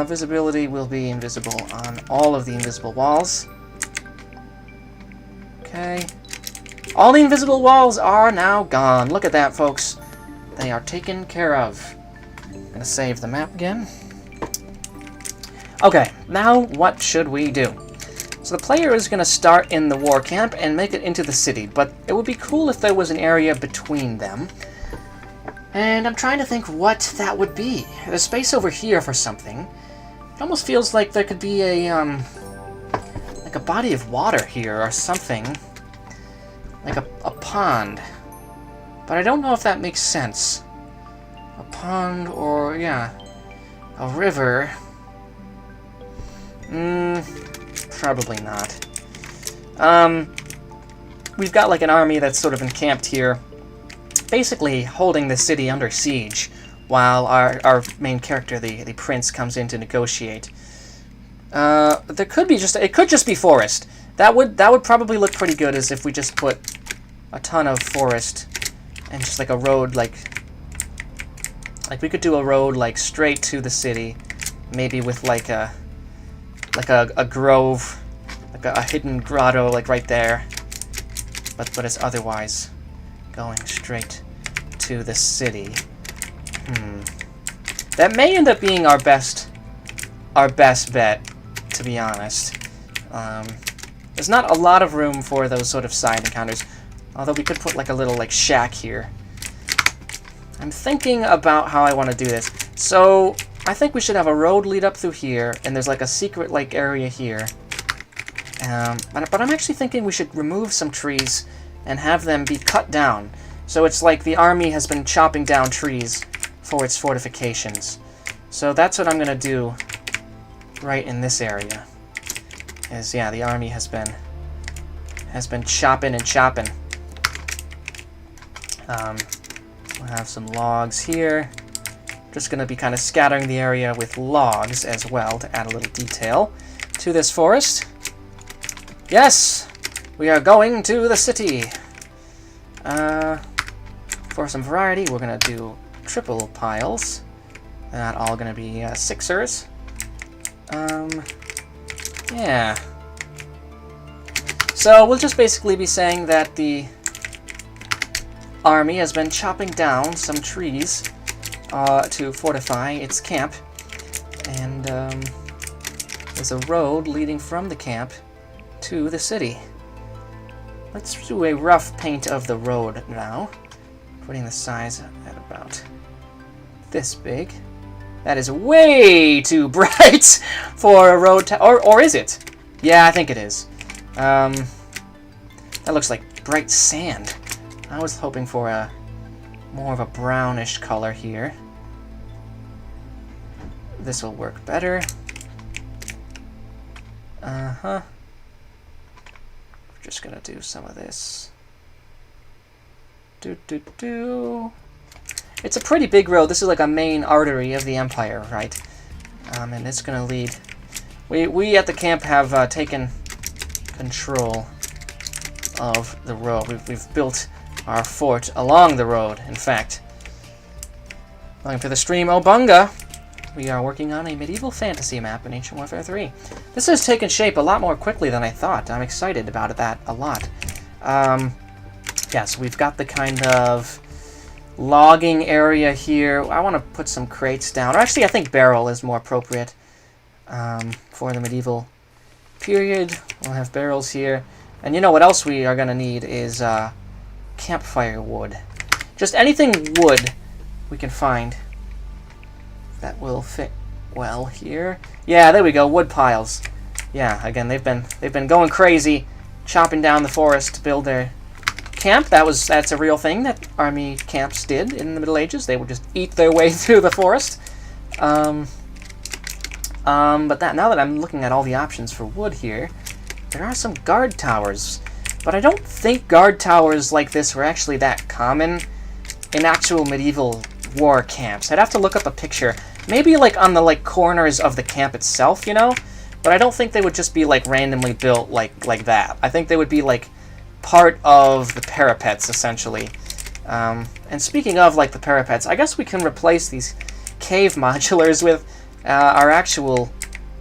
Visibility will be invisible on all of the invisible walls. Okay. All the invisible walls are now gone. Look at that, folks. They are taken care of. I'm going to save the map again. Okay, now what should we do? So the player is going to start in the war camp and make it into the city, but it would be cool if there was an area between them. And I'm trying to think what that would be. There's space over here for something. It almost feels like there could be a, like a body of water here or something. Like a pond. But I don't know if that makes sense. A pond or, yeah, a river. Probably not. We've got like an army that's sort of encamped here, basically holding the city under siege, while our main character, the prince, comes in to negotiate. There could be it could just be forest. That would probably look pretty good, as if we just put a ton of forest and just like a road, like we could do a road like straight to the city, maybe with like a grove, like a hidden grotto, like right there. But it's otherwise going straight to the city. That may end up being our best bet, to be honest. There's not a lot of room for those sort of side encounters, although we could put like a little like shack here. I'm thinking about how I want to do this. So I think we should have a road lead up through here, and there's like a secret like area here. But I'm actually thinking we should remove some trees and have them be cut down. So it's like the army has been chopping down trees for its fortifications. So that's what I'm going to do right in this area. Is, yeah, the army has been chopping and chopping. We'll have some logs here. Just going to be kind of scattering the area with logs as well to add a little detail to this forest. Yes! We are going to the city! For some variety, we're going to do triple piles. They're not all going to be sixers. Yeah. So we'll just basically be saying that the army has been chopping down some trees to fortify its camp. And there's a road leading from the camp to the city. Let's do a rough paint of the road now, putting the size at about this big. That is way too bright for a road, or is it? Yeah, I think it is. That looks like bright sand. I was hoping for a more of a brownish color here. this will work better. We're just gonna do some of this. It's a pretty big road. This is like a main artery of the Empire, right? And it's gonna lead. We at the camp have taken control of the road. We've built our fort along the road. In fact, welcome to the stream, Obunga. We are working on a medieval fantasy map in Ancient Warfare 3. This has taken shape a lot more quickly than I thought. I'm excited about that a lot. Yeah, so we've got the kind of logging area here. I want to put some crates down. Or actually, I think barrel is more appropriate for the medieval period. We'll have barrels here. And you know what else we are going to need is campfire wood. Just anything wood we can find that will fit well here. Yeah, there we go. Wood piles. Yeah, again, they've been going crazy, chopping down the forest to build their camp. That's a real thing that army camps did in the Middle Ages. They would just eat their way through the forest. But now that I'm looking at all the options for wood here, there are some guard towers. But I don't think guard towers like this were actually that common in actual medieval war camps. I'd have to look up a picture. Maybe like on the corners of the camp itself, you know? But I don't think they would just be like randomly built like that. I think they would be like part of the parapets, essentially. And speaking of like the parapets, I guess we can replace these cave modulars with our actual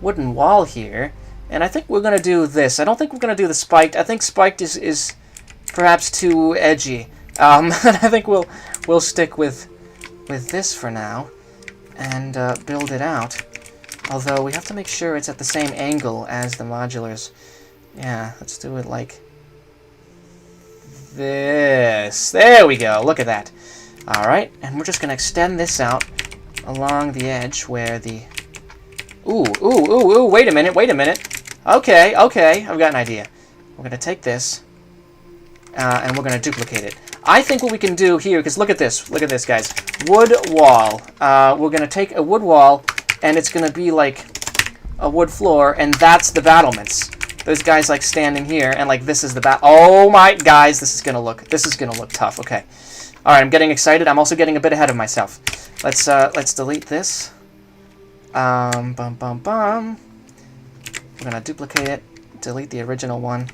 wooden wall here. And I think we're going to do this. I don't think we're going to do the spiked. I think spiked is perhaps too edgy. And I think we'll stick with this for now and build it out. Although we have to make sure it's at the same angle as the modulars. Yeah, let's do it like this. There we go. Look at that. All right, and we're just going to extend this out along the edge where the... Ooh, wait a minute. Okay, I've got an idea. We're going to take this, and we're going to duplicate it. I think what we can do here, because look at this, guys. Wood wall. We're going to take a wood wall, and it's going to be like a wood floor, and that's the battlements. Those guys like standing here, and like this is the oh my, guys, this is going to look tough. Okay. All right, I'm getting excited. I'm also getting a bit ahead of myself. Let's delete this. We're going to duplicate it, delete the original one.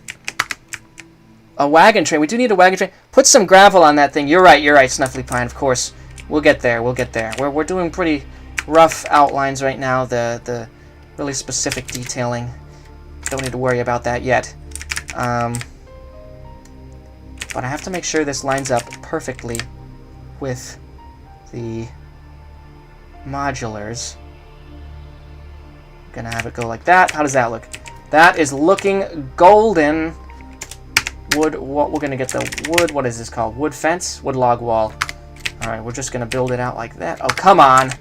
A wagon train. We do need a wagon train. Put some gravel on that thing. You're right, Snuffly Pine, of course. We'll get there. We're doing pretty rough outlines right now. The really specific detailing. Don't need to worry about that yet. But I have to make sure this lines up perfectly with the modulars. Gonna have it go like that. How does that look? That is looking golden. Wood. What we're gonna get the wood. What is this called? Wood fence. Wood log wall. All right. We're just gonna build it out like that. Oh, come on.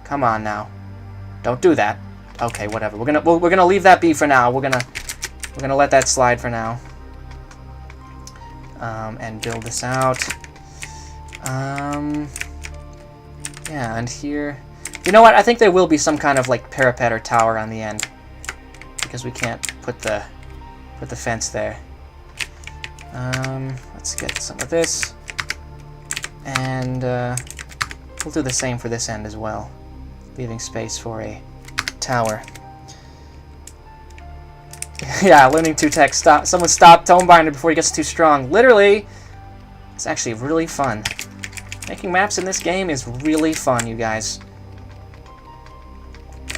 Come on now. Don't do that. Okay. Whatever. We're gonna leave that be for now. We're gonna let that slide for now. And build this out. Yeah. And here. You know what? I think there will be some kind of like parapet or tower on the end, because we can't put the fence there. Let's get some of this, and we'll do the same for this end as well, leaving space for a tower. Yeah, learning to text. Stop. Someone stop Tonebinder before he gets too strong. Literally, it's actually really fun. Making maps in this game is really fun, you guys.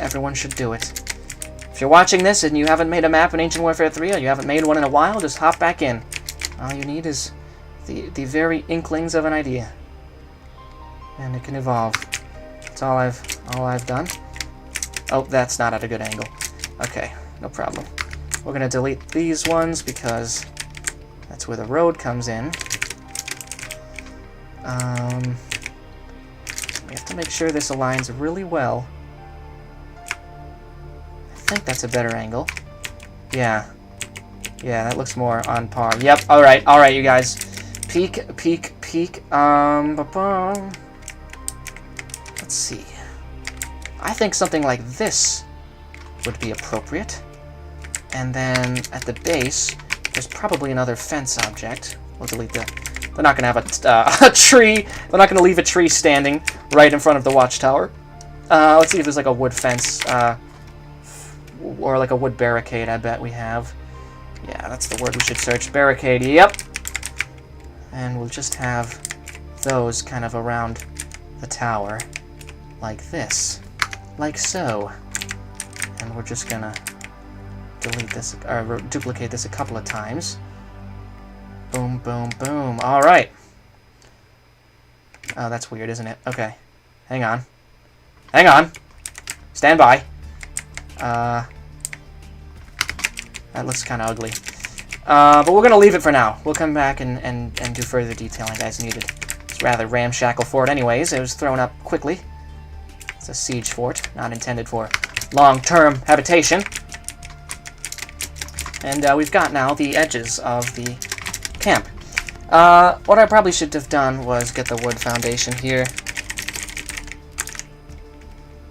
Everyone should do it. If you're watching this and you haven't made a map in Ancient Warfare 3, or you haven't made one in a while, just hop back in. All you need is the very inklings of an idea, and it can evolve. That's all I've done. Oh, that's not at a good angle. Okay, no problem. We're gonna delete these ones because that's where the road comes in. We have to make sure this aligns really well. I think that's a better angle. Yeah, that looks more on par. Yep. All right, you guys. Peek. Let's see. I think something like this would be appropriate. And then at the base, there's probably another fence object. We'll delete the... They're not going to have a tree. They're not going to leave a tree standing right in front of the watchtower. Let's see if there's like a wood fence. Or like a wood barricade, I bet we have. Yeah, that's the word we should search. Barricade, yep. And we'll just have those kind of around the tower. Like this. Like so. And we're just gonna delete this, or duplicate this a couple of times. Boom, boom, boom. Alright. Oh, that's weird, isn't it? Okay. Hang on. Hang on. Stand by. That looks kind of ugly. But we're going to leave it for now. We'll come back and do further detailing as needed. It's rather ramshackle fort anyways. It was thrown up quickly. It's a siege fort, not intended for long-term habitation. And we've got now the edges of the camp. What I probably should have done was get the wood foundation here.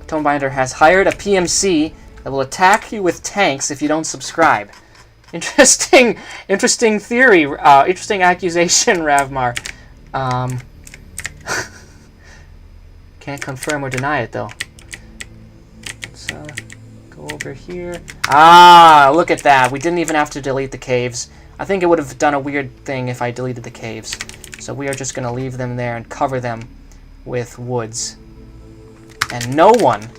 Tonebinder has hired a PMC that will attack you with tanks if you don't subscribe. Interesting theory. Interesting accusation, Ravmar. Can't confirm or deny it, though. Let's go over here. Ah, look at that. We didn't even have to delete the caves. I think it would have done a weird thing if I deleted the caves. So we are just going to leave them there and cover them with woods. And no one,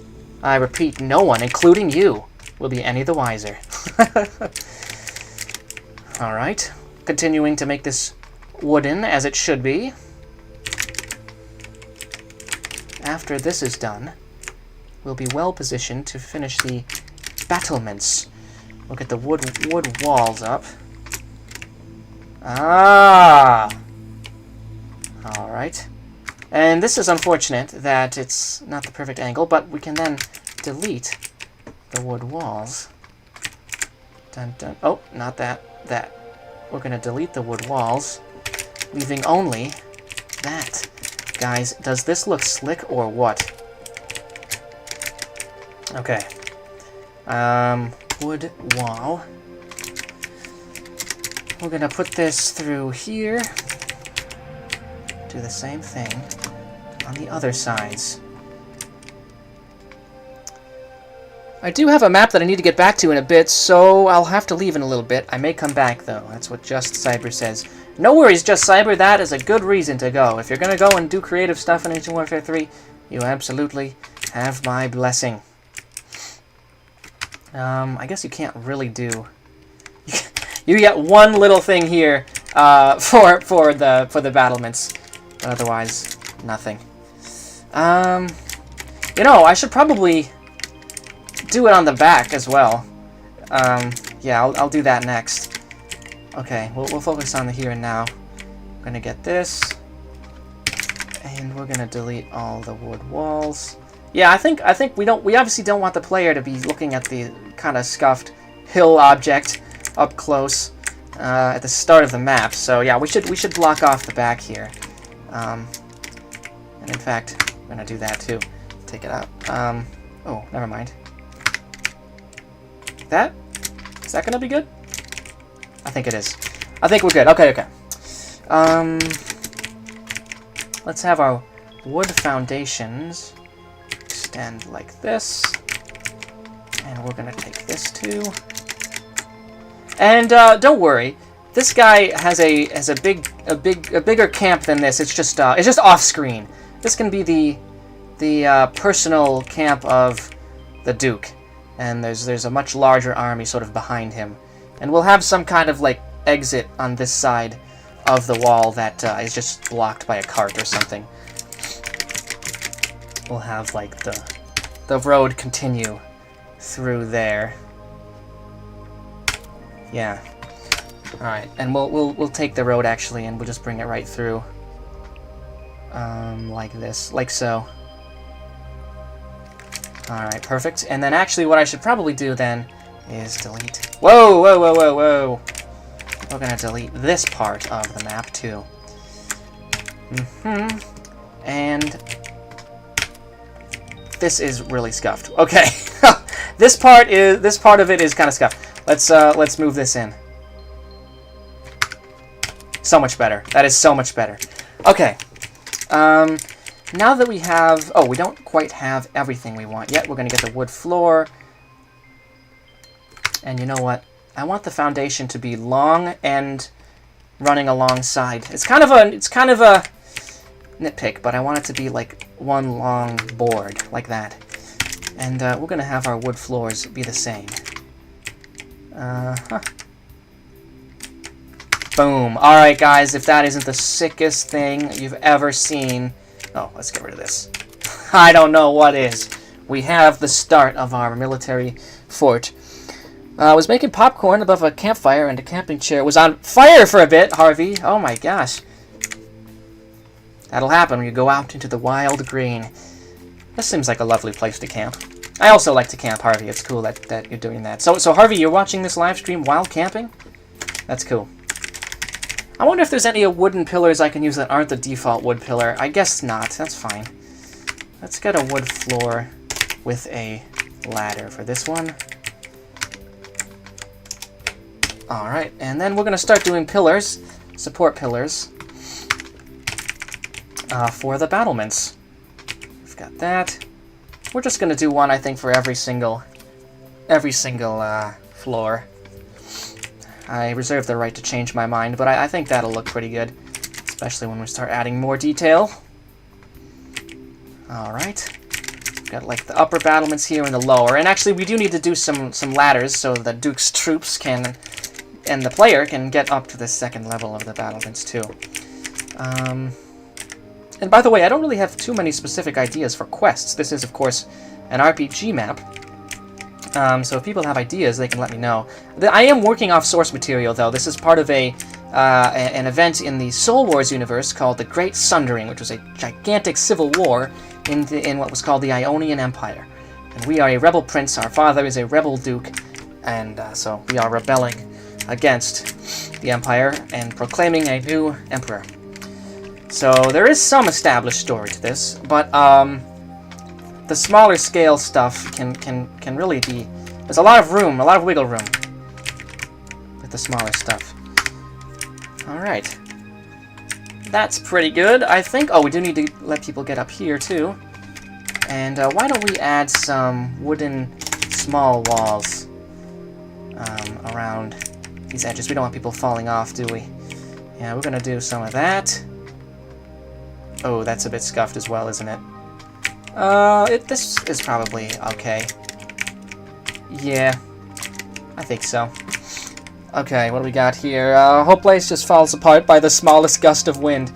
I repeat, no one, including you, will be any the wiser. Alright, continuing to make this wooden as it should be. After this is done, we'll be well positioned to finish the battlements. We'll get the wood walls up. Ah! Alright. And this is unfortunate that it's not the perfect angle, but we can then delete the wood walls. Dun, dun. Oh, not that. That. We're going to delete the wood walls, leaving only that. Guys, does this look slick or what? Okay. Wood wall. We're going to put this through here. Do the same thing on the other sides. I do have a map that I need to get back to in a bit, so I'll have to leave in a little bit. I may come back, though. That's what Just Cyber says. No worries, Just Cyber. That is a good reason to go. If you're going to go and do creative stuff in Ancient Warfare 3, you absolutely have my blessing. I guess you can't really do... You get one little thing here for the battlements. But otherwise, nothing. You know, I should probably do it on the back as well. Yeah, I'll do that next. Okay, we'll focus on the here and now. I'm gonna get this, and we're gonna delete all the wood walls. Yeah, I think we obviously don't want the player to be looking at the kind of scuffed hill object up close at the start of the map. So yeah, we should block off the back here. And in fact, I'm gonna do that too. Take it out. Oh, never mind. Is that gonna be good? I think it is. I think we're good. Okay. Let's have our wood foundations extend like this, and we're gonna take this too. And don't worry, this guy has a bigger camp than this. It's just off screen. This can be the personal camp of the Duke, and there's a much larger army sort of behind him, and we'll have some kind of like exit on this side of the wall that is just blocked by a cart or something. We'll have like the road continue through there. Yeah. All right, and we'll take the road actually, and we'll just bring it right through. Like this, like so. Alright, perfect. And then actually what I should probably do then is delete... Whoa! We're gonna delete this part of the map too. And This is really scuffed. Okay. This part of it is kind of scuffed. Let's move this in. So much better. That is so much better. Okay. Now that we have... Oh, we don't quite have everything we want yet. We're going to get the wood floor. And you know what? I want the foundation to be long and running alongside. It's kind of a nitpick, but I want it to be like one long board, like that. And we're going to have our wood floors be the same. Boom. Alright, guys, if that isn't the sickest thing you've ever seen... Oh, let's get rid of this. I don't know what is. We have the start of our military fort. I was making popcorn above a campfire, and a camping chair was on fire for a bit, Harvey. Oh my gosh. That'll happen when you go out into the wild green. This seems like a lovely place to camp. I also like to camp, Harvey. It's cool that you're doing that. So Harvey, you're watching this live stream while camping? That's cool. I wonder if there's any wooden pillars I can use that aren't the default wood pillar. I guess not. That's fine. Let's get a wood floor with a ladder for this one. Alright, and then we're going to start doing pillars, support pillars, for the battlements. We've got that. We're just going to do one, I think, for every single floor. I reserve the right to change my mind, but I think that'll look pretty good, especially when we start adding more detail. Alright. Got like the upper battlements here and the lower, and actually we do need to do some ladders so the Duke's troops can... and the player can get up to the second level of the battlements, too. And by the way, I don't really have too many specific ideas for quests. This is, of course, an RPG map. So if people have ideas, they can let me know. I am working off source material, though. This is part of an event in the Soul Wars universe called the Great Sundering, which was a gigantic civil war in what was called the Ionian Empire. And we are a rebel prince. Our father is a rebel duke. And so we are rebelling against the Empire and proclaiming a new emperor. So there is some established story to this, but the smaller scale stuff can really be... There's a lot of room, a lot of wiggle room with the smaller stuff. Alright. That's pretty good, I think. Oh, we do need to let people get up here, too. And why don't we add some wooden small walls around these edges. We don't want people falling off, do we? Yeah, we're gonna do some of that. Oh, that's a bit scuffed as well, isn't it? This is probably okay. Yeah, I think so. Okay, what do we got here? Whole place just falls apart by the smallest gust of wind.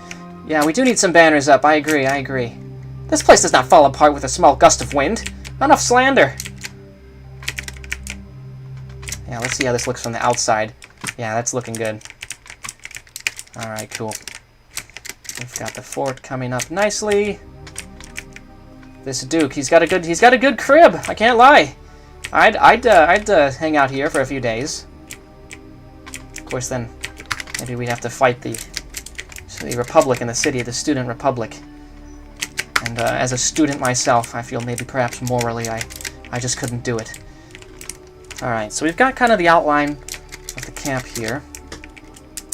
Yeah, we do need some banners up. I agree. This place does not fall apart with a small gust of wind. Enough slander. Yeah, let's see how this looks from the outside. Yeah, that's looking good. Alright, cool. We've got the fort coming up nicely. This Duke, he's got a good crib. I can't lie. I'd hang out here for a few days. Of course, then maybe we'd have to fight the Republic in the city, the Student Republic. And as a student myself, I feel maybe perhaps morally I just couldn't do it. Alright, so we've got kind of the outline of the camp here.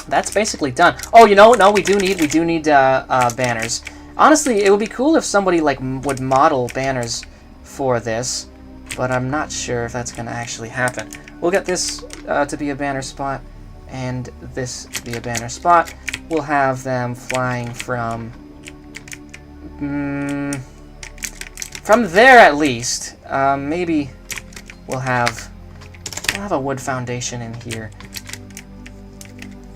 That's basically done. Oh, you know, no, we do need banners. Honestly, it would be cool if somebody would model banners for this, but I'm not sure if that's going to actually happen. We'll get this to be a banner spot, and this to be a banner spot. We'll have them flying from there at least. Maybe we'll have a wood foundation in here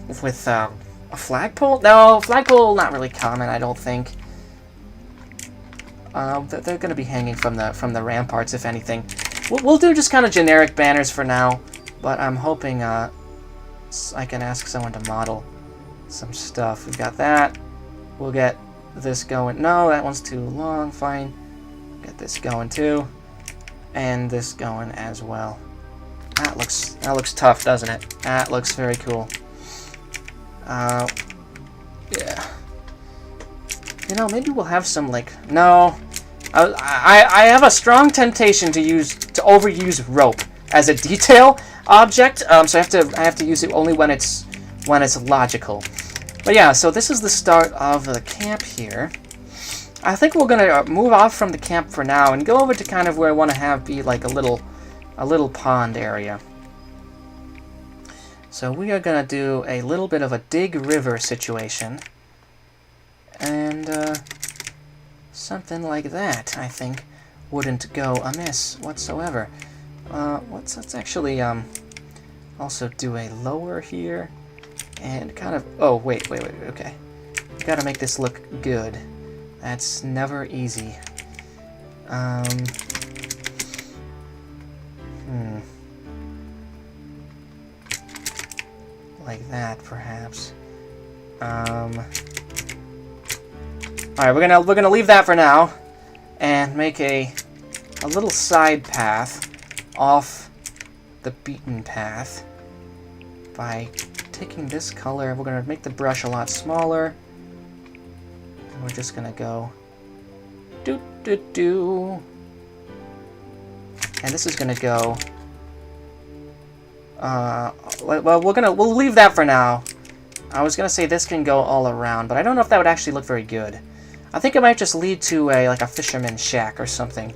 with a flagpole. No, flagpole not really common, I don't think. They're going to be hanging from the ramparts, if anything. We'll do just kind of generic banners for now, but I'm hoping I can ask someone to model some stuff. We've got that. We'll get this going. No, that one's too long. Fine. Get this going too, and this going as well. That looks tough, doesn't it? That looks very cool. Yeah. You know, maybe we'll have some no. I have a strong temptation to overuse rope as a detail object, so I have to use it only when it's logical. But yeah, so this is the start of the camp here. I think we're gonna move off from the camp for now and go over to kind of where I want to have be like a little pond area. So we are gonna do a little bit of a dig river situation, and something like that, I think, wouldn't go amiss whatsoever. Let's actually also do a lower here, and kind of... Oh, wait, okay. Gotta make this look good. That's never easy. Like that, perhaps. Alright, we're gonna leave that for now, and make a little side path off the beaten path by taking this color. We're gonna make the brush a lot smaller, and we're just gonna go do. And this is gonna go. Well, we'll leave that for now. I was gonna say this can go all around, but I don't know if that would actually look very good. I think it might just lead to like a fisherman's shack or something.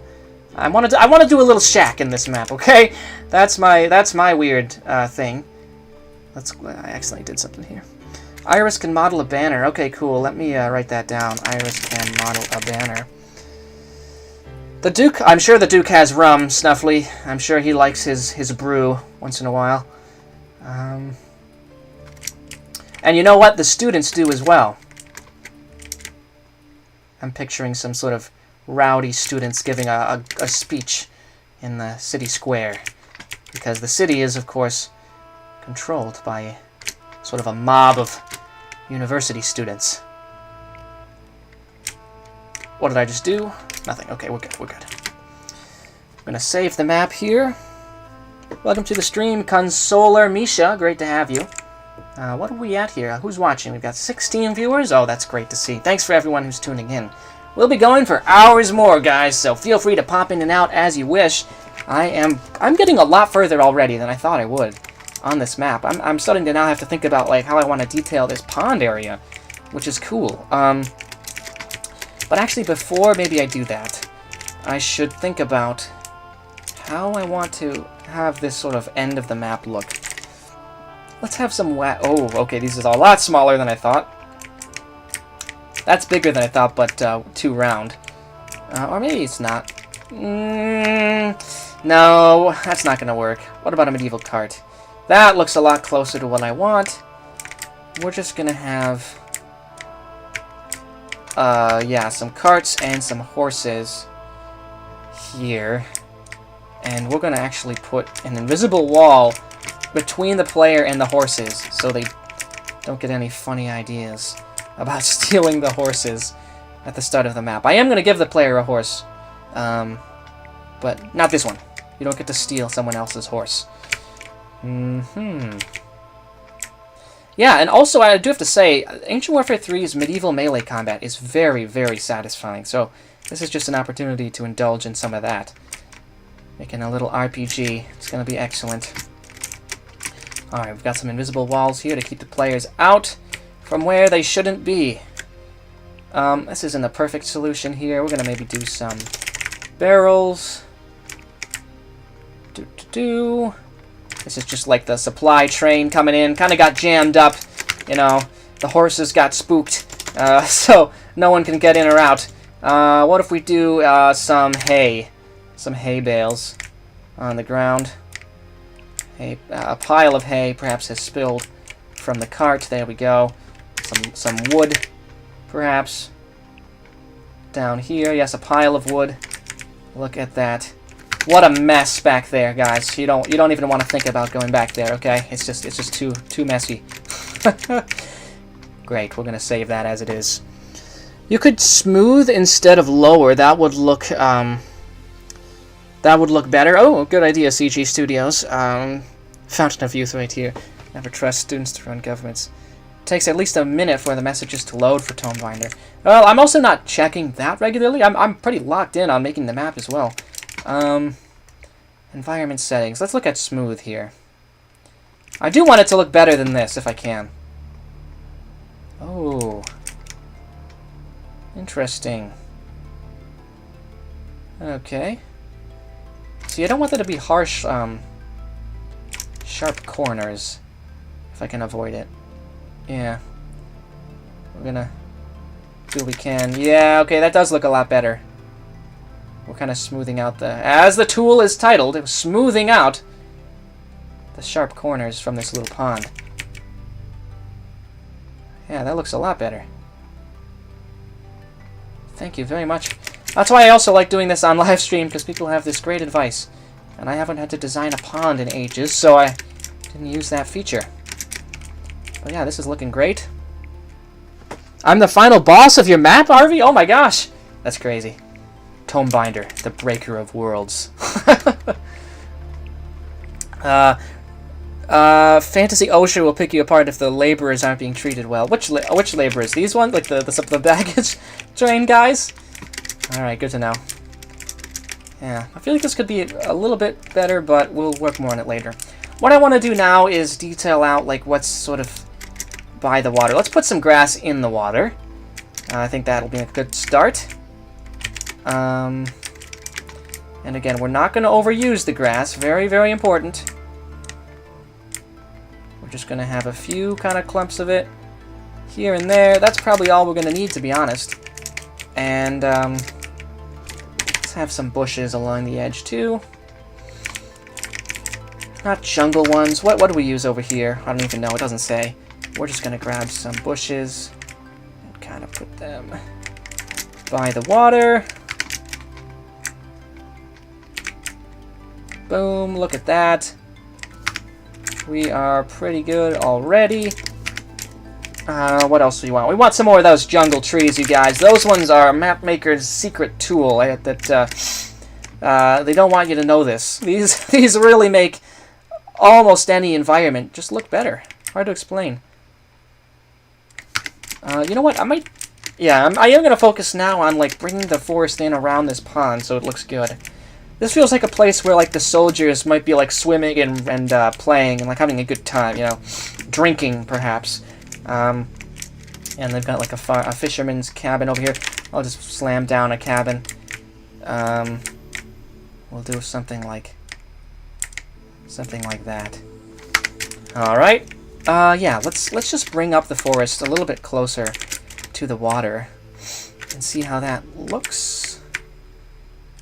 I want to do a little shack in this map, okay? That's my weird thing. I accidentally did something here. Iris can model a banner. Okay, cool. Let me write that down. Iris can model a banner. The Duke. I'm sure the Duke has rum, Snuffly. I'm sure he likes his brew once in a while. And you know what? The students do as well. I'm picturing some sort of rowdy students giving a speech in the city square. Because the city is, of course, controlled by sort of a mob of university students. What did I just do? Nothing. Okay, we're good. I'm going to save the map here. Welcome to the stream, Consoler Misha. Great to have you. What are we at here? Who's watching? We've got 16 viewers. Oh, that's great to see. Thanks for everyone who's tuning in. We'll be going for hours more, guys, so feel free to pop in and out as you wish. I'm getting a lot further already than I thought I would on this map. I'm starting to now have to think about like how I want to detail this pond area, which is cool. But actually, before maybe I do that, I should think about how I want to have this sort of end of the map look. Let's have some oh, okay, these are a lot smaller than I thought. That's bigger than I thought, but too round. Or maybe it's not. No, that's not going to work. What about a medieval cart? That looks a lot closer to what I want. We're just going to have... yeah, some carts and some horses here. And we're going to actually put an invisible wall between the player and the horses so they don't get any funny ideas about stealing the horses at the start of the map. I am going to give the player a horse, but not this one. You don't get to steal someone else's horse. Yeah, and also I do have to say, Ancient Warfare 3's medieval melee combat is very, very satisfying, so this is just an opportunity to indulge in some of that. Making a little RPG. It's going to be excellent. Alright, we've got some invisible walls here to keep the players out from where they shouldn't be. This isn't a perfect solution here. We're going to maybe do some barrels. This is just like the supply train coming in. Kind of got jammed up. You know, the horses got spooked. So no one can get in or out. What if we do some hay? Some hay bales on the ground. A pile of hay perhaps has spilled from the cart. There we go. Some wood, perhaps. Down here, yes, a pile of wood. Look at that. What a mess back there, guys. You don't even want to think about going back there, okay? It's just too messy. Great, we're gonna save that as it is. You could smooth instead of lower. That would look better. Oh, good idea, CG Studios. Fountain of Youth right here. Never trust students to run governments. takes at least a minute for the messages to load for Tonebinder. Well, I'm also not checking that regularly. I'm pretty locked in on making the map as well. Environment settings. Let's look at smooth here. I do want it to look better than this if I can. Oh. Interesting. Okay. See, I don't want there to be harsh, sharp corners, if I can avoid it. Yeah. We're gonna do what we can. Yeah, okay, that does look a lot better. We're kind of smoothing out the... As the tool is titled, it was smoothing out the sharp corners from this little pond. Yeah, that looks a lot better. Thank you very much. That's why I also like doing this on live stream, because people have this great advice. And I haven't had to design a pond in ages, so I didn't use that feature. But yeah, this is looking great. I'm the final boss of your map, Harvey? Oh my gosh! That's crazy. Tonebinder, the breaker of worlds. Fantasy OSHA will pick you apart if the laborers aren't being treated well. Which laborers? These ones? Like the baggage train guys? Alright, good to know. Yeah, I feel like this could be a little bit better, but we'll work more on it later. What I want to do now is detail out like what's sort of by the water. Let's put some grass in the water. I think that'll be a good start. And again, we're not going to overuse the grass. Very, very important. We're just going to have a few kind of clumps of it here and there. That's probably all we're going to need, to be honest. And let's have some bushes along the edge, too. Not jungle ones. What do we use over here? I don't even know. It doesn't say. We're just going to grab some bushes and kind of put them by the water. Boom, look at that. We are pretty good already. What else do you want? We want some more of those jungle trees, you guys. Those ones are Mapmaker's secret tool. They don't want you to know this. These really make almost any environment just look better. Hard to explain. You know what? I might... Yeah, I am going to focus now on like bringing the forest in around this pond so it looks good. This feels like a place where like the soldiers might be like swimming and playing and like having a good time, you know, drinking perhaps. And they've got like a fisherman's cabin over here. I'll just slam down a cabin. We'll do something like that. All right. Yeah. Let's just bring up the forest a little bit closer to the water and see how that looks.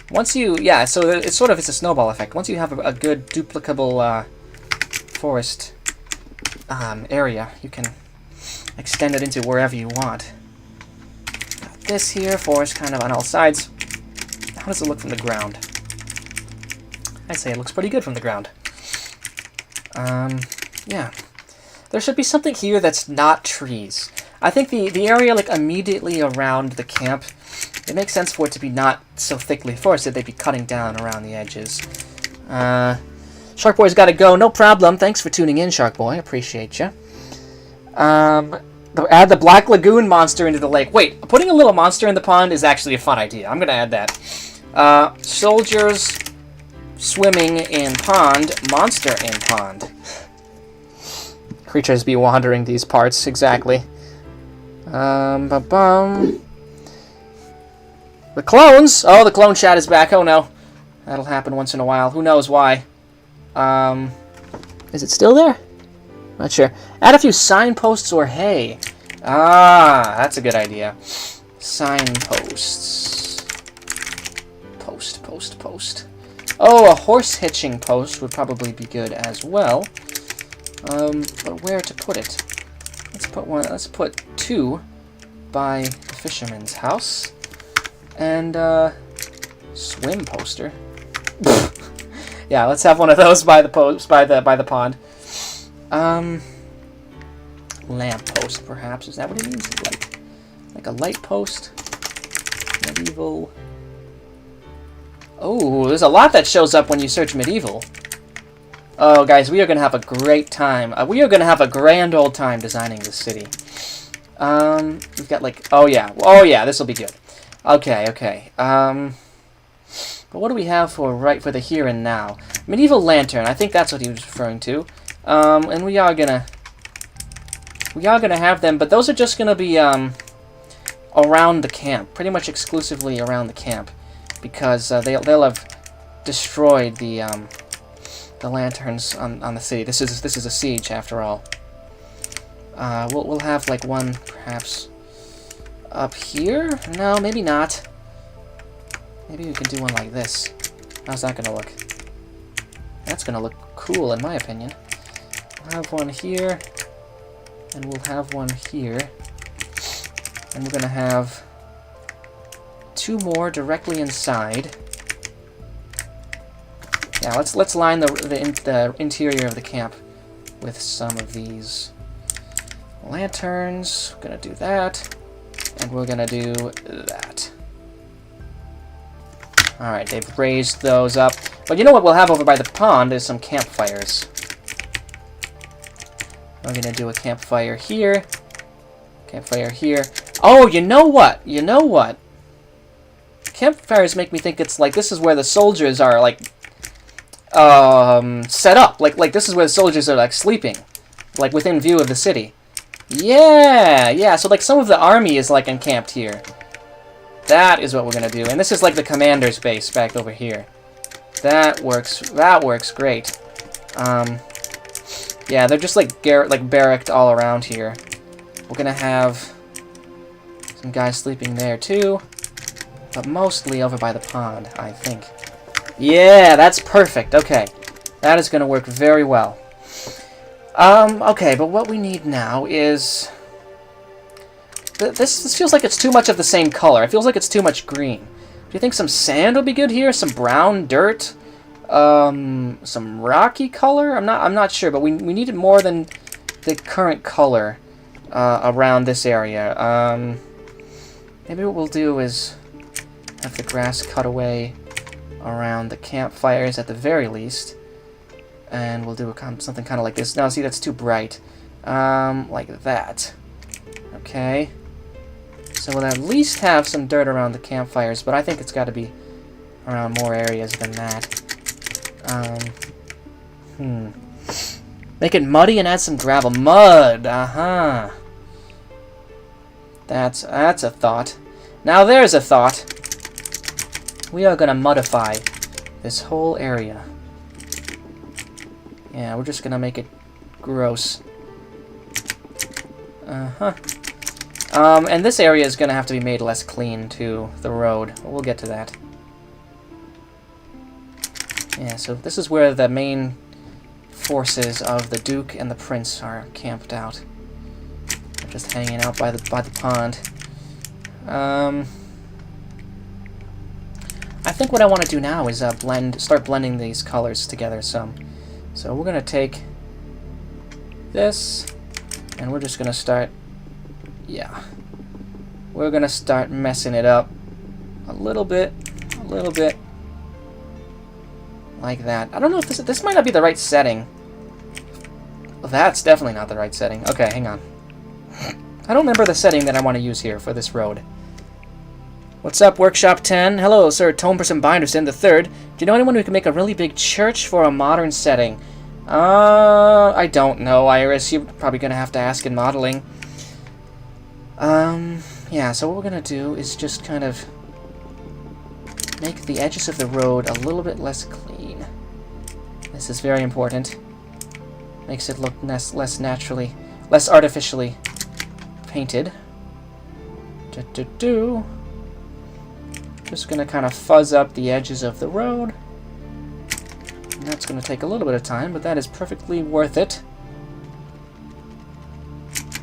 Once you, yeah, so it's a snowball effect. Once you have a good duplicable forest area, you can extend it into wherever you want. Got this here, forest kind of on all sides. How does it look from the ground? I'd say it looks pretty good from the ground. Yeah. There should be something here that's not trees. I think the area like immediately around the camp, it makes sense for it to be not so thickly forested. They'd be cutting down around the edges. Shark Boy's got to go. No problem. Thanks for tuning in, Shark Boy. Appreciate you. Add the Black Lagoon monster into the lake. Wait, putting a little monster in the pond is actually a fun idea. I'm going to add that. Soldiers swimming in pond, monster in pond. Creatures be wandering these parts, exactly. The clones! Oh, the clone chat is back. Oh no. That'll happen once in a while. Who knows why. Is it still there? Not sure. Add a few signposts or hay. Ah, that's a good idea. Signposts. Post. Oh, a horse hitching post would probably be good as well. But where to put it? Let's put 2 by the fisherman's house. And, swim poster. Yeah, let's have one of those by the pond. Lamp post, perhaps. Is that what it means? Like a light post? Medieval. Oh, there's a lot that shows up when you search medieval. Oh, guys, we are going to have a great time. We are going to have a grand old time designing this city. We've got, like... Oh, yeah, this will be good. Okay. But what do we have for the here and now? Medieval lantern. I think that's what he was referring to. And we are gonna have them, but those are just gonna be around the camp, pretty much exclusively around the camp, because they'll have destroyed the lanterns on the city. This is a siege after all. We'll have like one perhaps up here. No, maybe not. Maybe we can do one like this. How's that gonna look? That's gonna look cool in my opinion. We'll have one here, and we'll have one here, and we're gonna have two more directly inside. Yeah, let's line the interior of the camp with some of these lanterns. We're gonna do that, and we're gonna do that. Alright, they've raised those up. But you know what we'll have over by the pond is some campfires. We're gonna do a campfire here. Campfire here. Oh, you know what? You know what? Campfires make me think it's like this is where the soldiers are like set up. Like this is where the soldiers are like sleeping. Like within view of the city. Yeah, so like some of the army is like encamped here. That is what we're gonna do. And this is like the commander's base back over here. That works great. Yeah, they're just like barracked all around here. We're gonna have some guys sleeping there too, but mostly over by the pond, I think. Yeah, that's perfect. Okay, that is gonna work very well. Okay, but what we need now is this feels like it's too much of the same color. It feels like it's too much green. Do you think some sand would be good here? Some brown dirt? Some rocky color? I'm not sure, but we needed more than the current color around this area. Maybe what we'll do is have the grass cut away around the campfires at the very least, and we'll do something kind of like this. Now, see, that's too bright. Like that. Okay. So we'll at least have some dirt around the campfires, but I think it's got to be around more areas than that. Make it muddy and add some gravel. Mud! Uh-huh. That's a thought. Now there's a thought. We are gonna mudify this whole area. Yeah, we're just gonna make it gross. Uh-huh. And this area is gonna have to be made less clean too, the road. We'll get to that. Yeah, so this is where the main forces of the Duke and the Prince are camped out. They're just hanging out by the pond. I think what I want to do now is start blending these colors together some. So we're gonna take this, and we're just gonna start. Yeah, we're gonna start messing it up a little bit, like that. I don't know if this might not be the right setting. Well, that's definitely not the right setting. Okay, hang on. I don't remember the setting that I want to use here for this road. What's up, Workshop 10? Hello, Sir Tomeperson Binderson the Third. Do you know anyone who can make a really big church for a modern setting? I don't know, Iris. You're probably gonna have to ask in modeling. Yeah, so what we're gonna do is just kind of make the edges of the road a little bit less clean. This is very important. Makes it look less naturally, less artificially painted. Just gonna kind of fuzz up the edges of the road. And that's gonna take a little bit of time, but that is perfectly worth it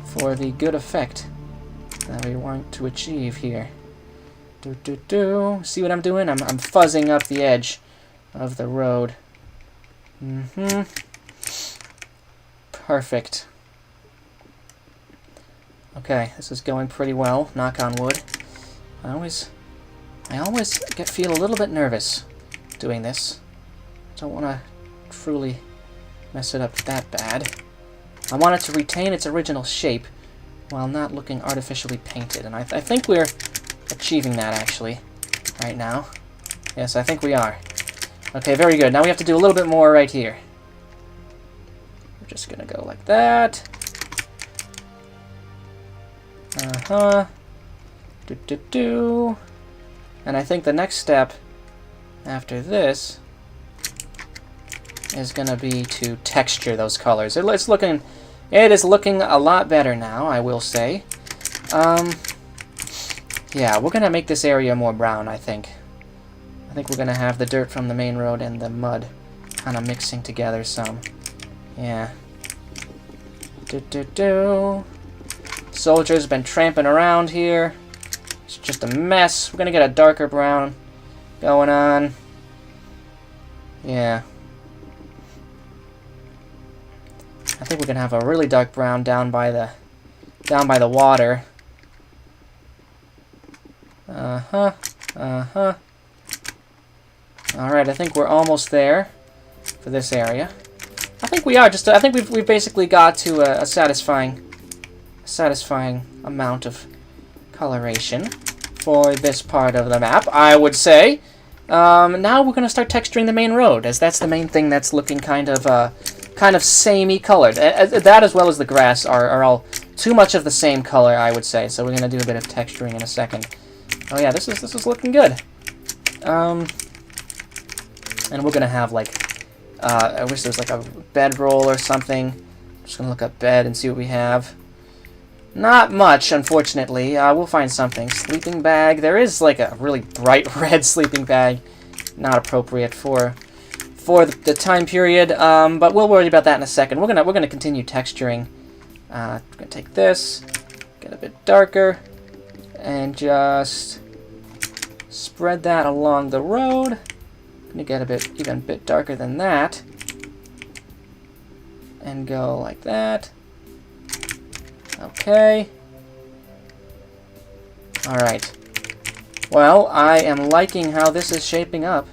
for the good effect that we want to achieve here. See what I'm doing? I'm fuzzing up the edge of the road. Perfect. Okay, this is going pretty well, knock on wood. I always feel a little bit nervous doing this. Don't want to truly mess it up that bad. I want it to retain its original shape while not looking artificially painted, and I think we're achieving that, actually, right now. Yes, I think we are. Okay, very good. Now we have to do a little bit more right here. We're just gonna go like that. Do. And I think the next step after this is gonna be to texture those colors. It is looking a lot better now, I will say. Yeah, we're gonna make this area more brown, I think. I think we're gonna have the dirt from the main road and the mud kind of mixing together some. Yeah. Soldier's been tramping around here. It's just a mess. We're gonna get a darker brown going on. Yeah. I think we're gonna have a really dark brown down by the water. Alright, I think we're almost there for this area. I think we are. I think we've basically got to a satisfying amount of coloration for this part of the map, I would say. Now we're going to start texturing the main road, as that's the main thing that's looking kind of samey colored. That, as well as the grass, are all too much of the same color, I would say. So we're going to do a bit of texturing in a second. Oh yeah, this is looking good. And we're going to have, like, I wish there was like a bedroll or something. I'm just going to look up bed and see what we have. Not much, unfortunately. We'll find something. Sleeping bag. There is like a really bright red sleeping bag. Not appropriate for the time period. But we'll worry about that in a second. We're gonna continue texturing. We're gonna take this, get a bit darker, and just spread that along the road. Gonna get even a bit darker than that, and go like that. Okay. Alright. Well, I am liking how this is shaping up.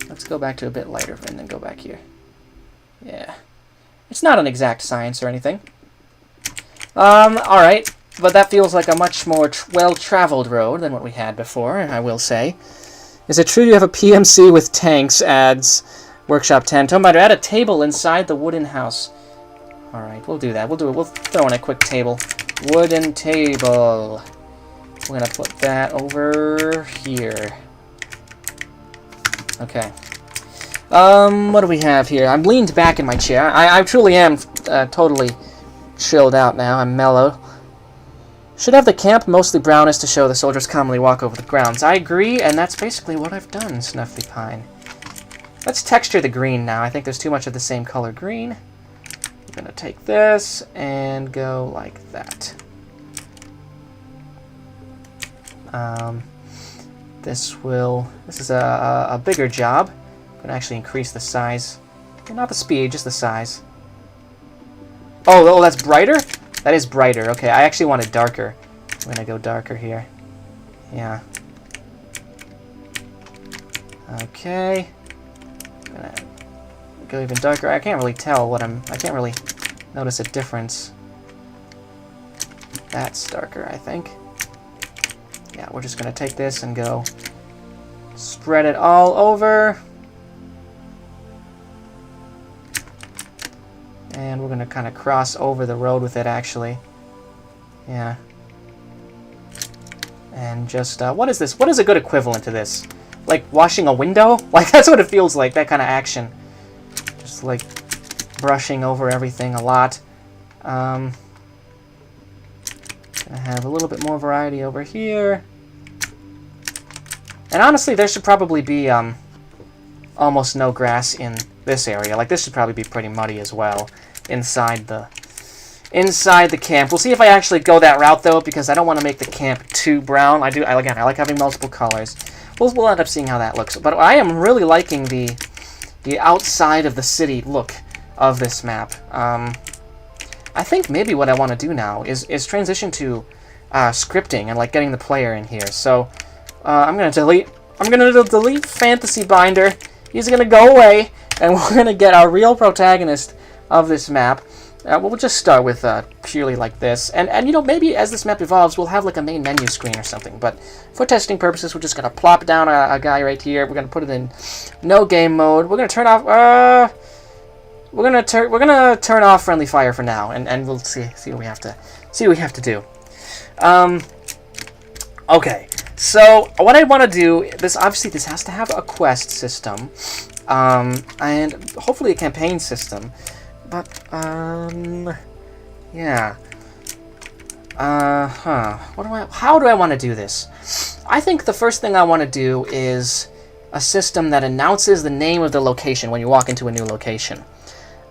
Let's go back to a bit lighter and then go back here. Yeah. It's not an exact science or anything. Alright. But that feels like a much more well-traveled road than what we had before, I will say. Is it true you have a PMC with tanks? Adds Workshop 10. Tombinder, add a table inside the wooden house. Alright, we'll do that. We'll throw in a quick table. Wooden table. We're going to put that over here. Okay. What do we have here? I'm leaned back in my chair. I truly am totally chilled out now. I'm mellow. Should have the camp mostly brownish to show the soldiers commonly walk over the grounds. I agree, and that's basically what I've done, Snuffly Pine. Let's texture the green now. I think there's too much of the same color green. I'm going to take this and go like that. This is a bigger job. I'm going to actually increase the size. Not the speed, just the size. Oh, that's brighter? That is brighter. Okay, I actually want it darker. I'm going to go darker here. Yeah. Okay. I'm going to go even darker. I can't really tell I can't really notice a difference. That's darker, I think. Yeah, we're just going to take this and go spread it all over. And we're going to kind of cross over the road with it, actually. Yeah. And just, what is this? What is a good equivalent to this? Like washing a window? Like, that's what it feels like, that kind of action. Just like brushing over everything a lot. Gonna have a little bit more variety over here. And honestly, there should probably be almost no grass in this area. Like, this should probably be pretty muddy as well inside the camp. We'll see if I actually go that route, though, because I don't want to make the camp too brown. I like having multiple colors. We'll end up seeing how that looks. But I am really liking the outside of the city look of this map. I think maybe what I want to do now is transition to scripting and like getting the player in here. So I'm gonna delete Fantasy Binder He's going to go away, and we're going to get our real protagonist of this map. We'll just start with purely like this. And you know, maybe as this map evolves, we'll have like a main menu screen or something. But for testing purposes, we're just going to plop down a guy right here. We're going to put it in no game mode. We're going to turn off... we're gonna turn off friendly fire for now, and we'll see what we have to do. Okay, so what I want to do, this has to have a quest system, and hopefully a campaign system. But yeah. How do I want to do this? I think the first thing I want to do is a system that announces the name of the location when you walk into a new location.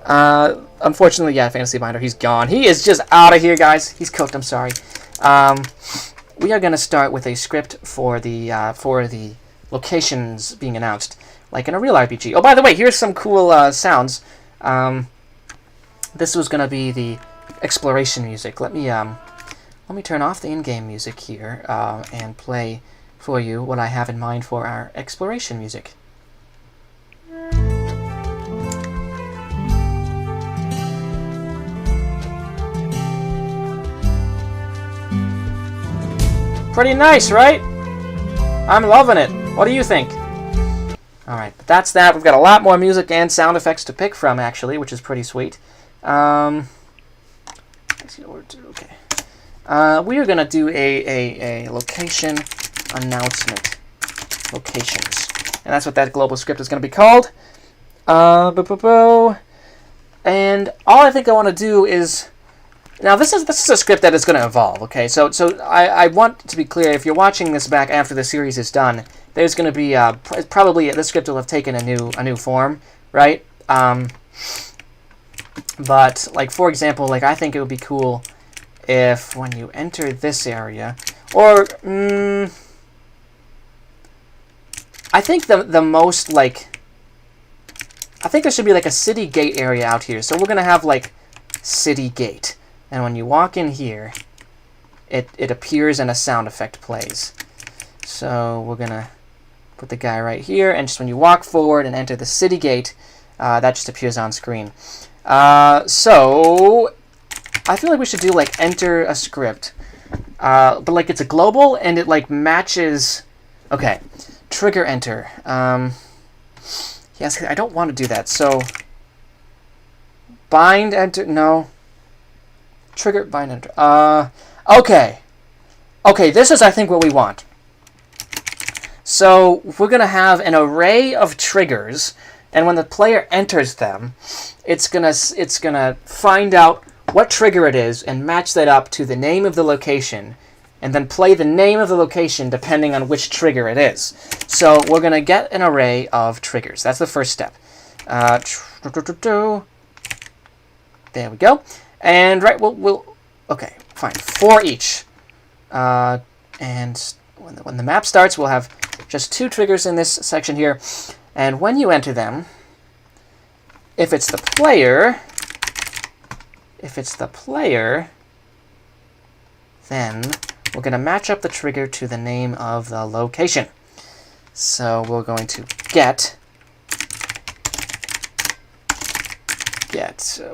Unfortunately, yeah, Fantasy Binder, he's gone. He is just out of here, guys. He's cooked, I'm sorry. We are going to start with a script for the locations being announced, like in a real RPG. Oh, by the way, here's some cool sounds. This was going to be the exploration music. Let me turn off the in-game music here and play for you what I have in mind for our exploration music. Pretty nice, right? I'm loving it. What do you think? Alright, but that's that. We've got a lot more music and sound effects to pick from, actually, which is pretty sweet. Okay. We are going to do a location announcement. Locations. And that's what that global script is going to be called. And all I think I want to do is... Now, this is a script that is going to evolve, okay? So I want to be clear, if you're watching this back after the series is done, there's going to be, probably, this script will have taken a new form, right? But, like, for example, like, I think it would be cool if when you enter this area, or, I think the most, like, I think there should be, like, a city gate area out here. So we're going to have, like, city gate. And when you walk in here, it appears and a sound effect plays. So we're going to put the guy right here, and just when you walk forward and enter the city gate, that just appears on screen. So I feel like we should do, like, enter a script. But, like, it's a global, and it, like, matches... Okay, trigger enter. Yes, I don't want to do that. So bind enter... No. Trigger, bind, enter. Okay. Okay, this is, I think, what we want. So we're going to have an array of triggers, and when the player enters them, it's gonna find out what trigger it is and match that up to the name of the location, and then play the name of the location depending on which trigger it is. So we're going to get an array of triggers. That's the first step. There we go. And right, we'll okay, fine, 4 each. And when the map starts, we'll have just 2 triggers in this section here. And when you enter them, if it's the player, then we're going to match up the trigger to the name of the location. So we're going to get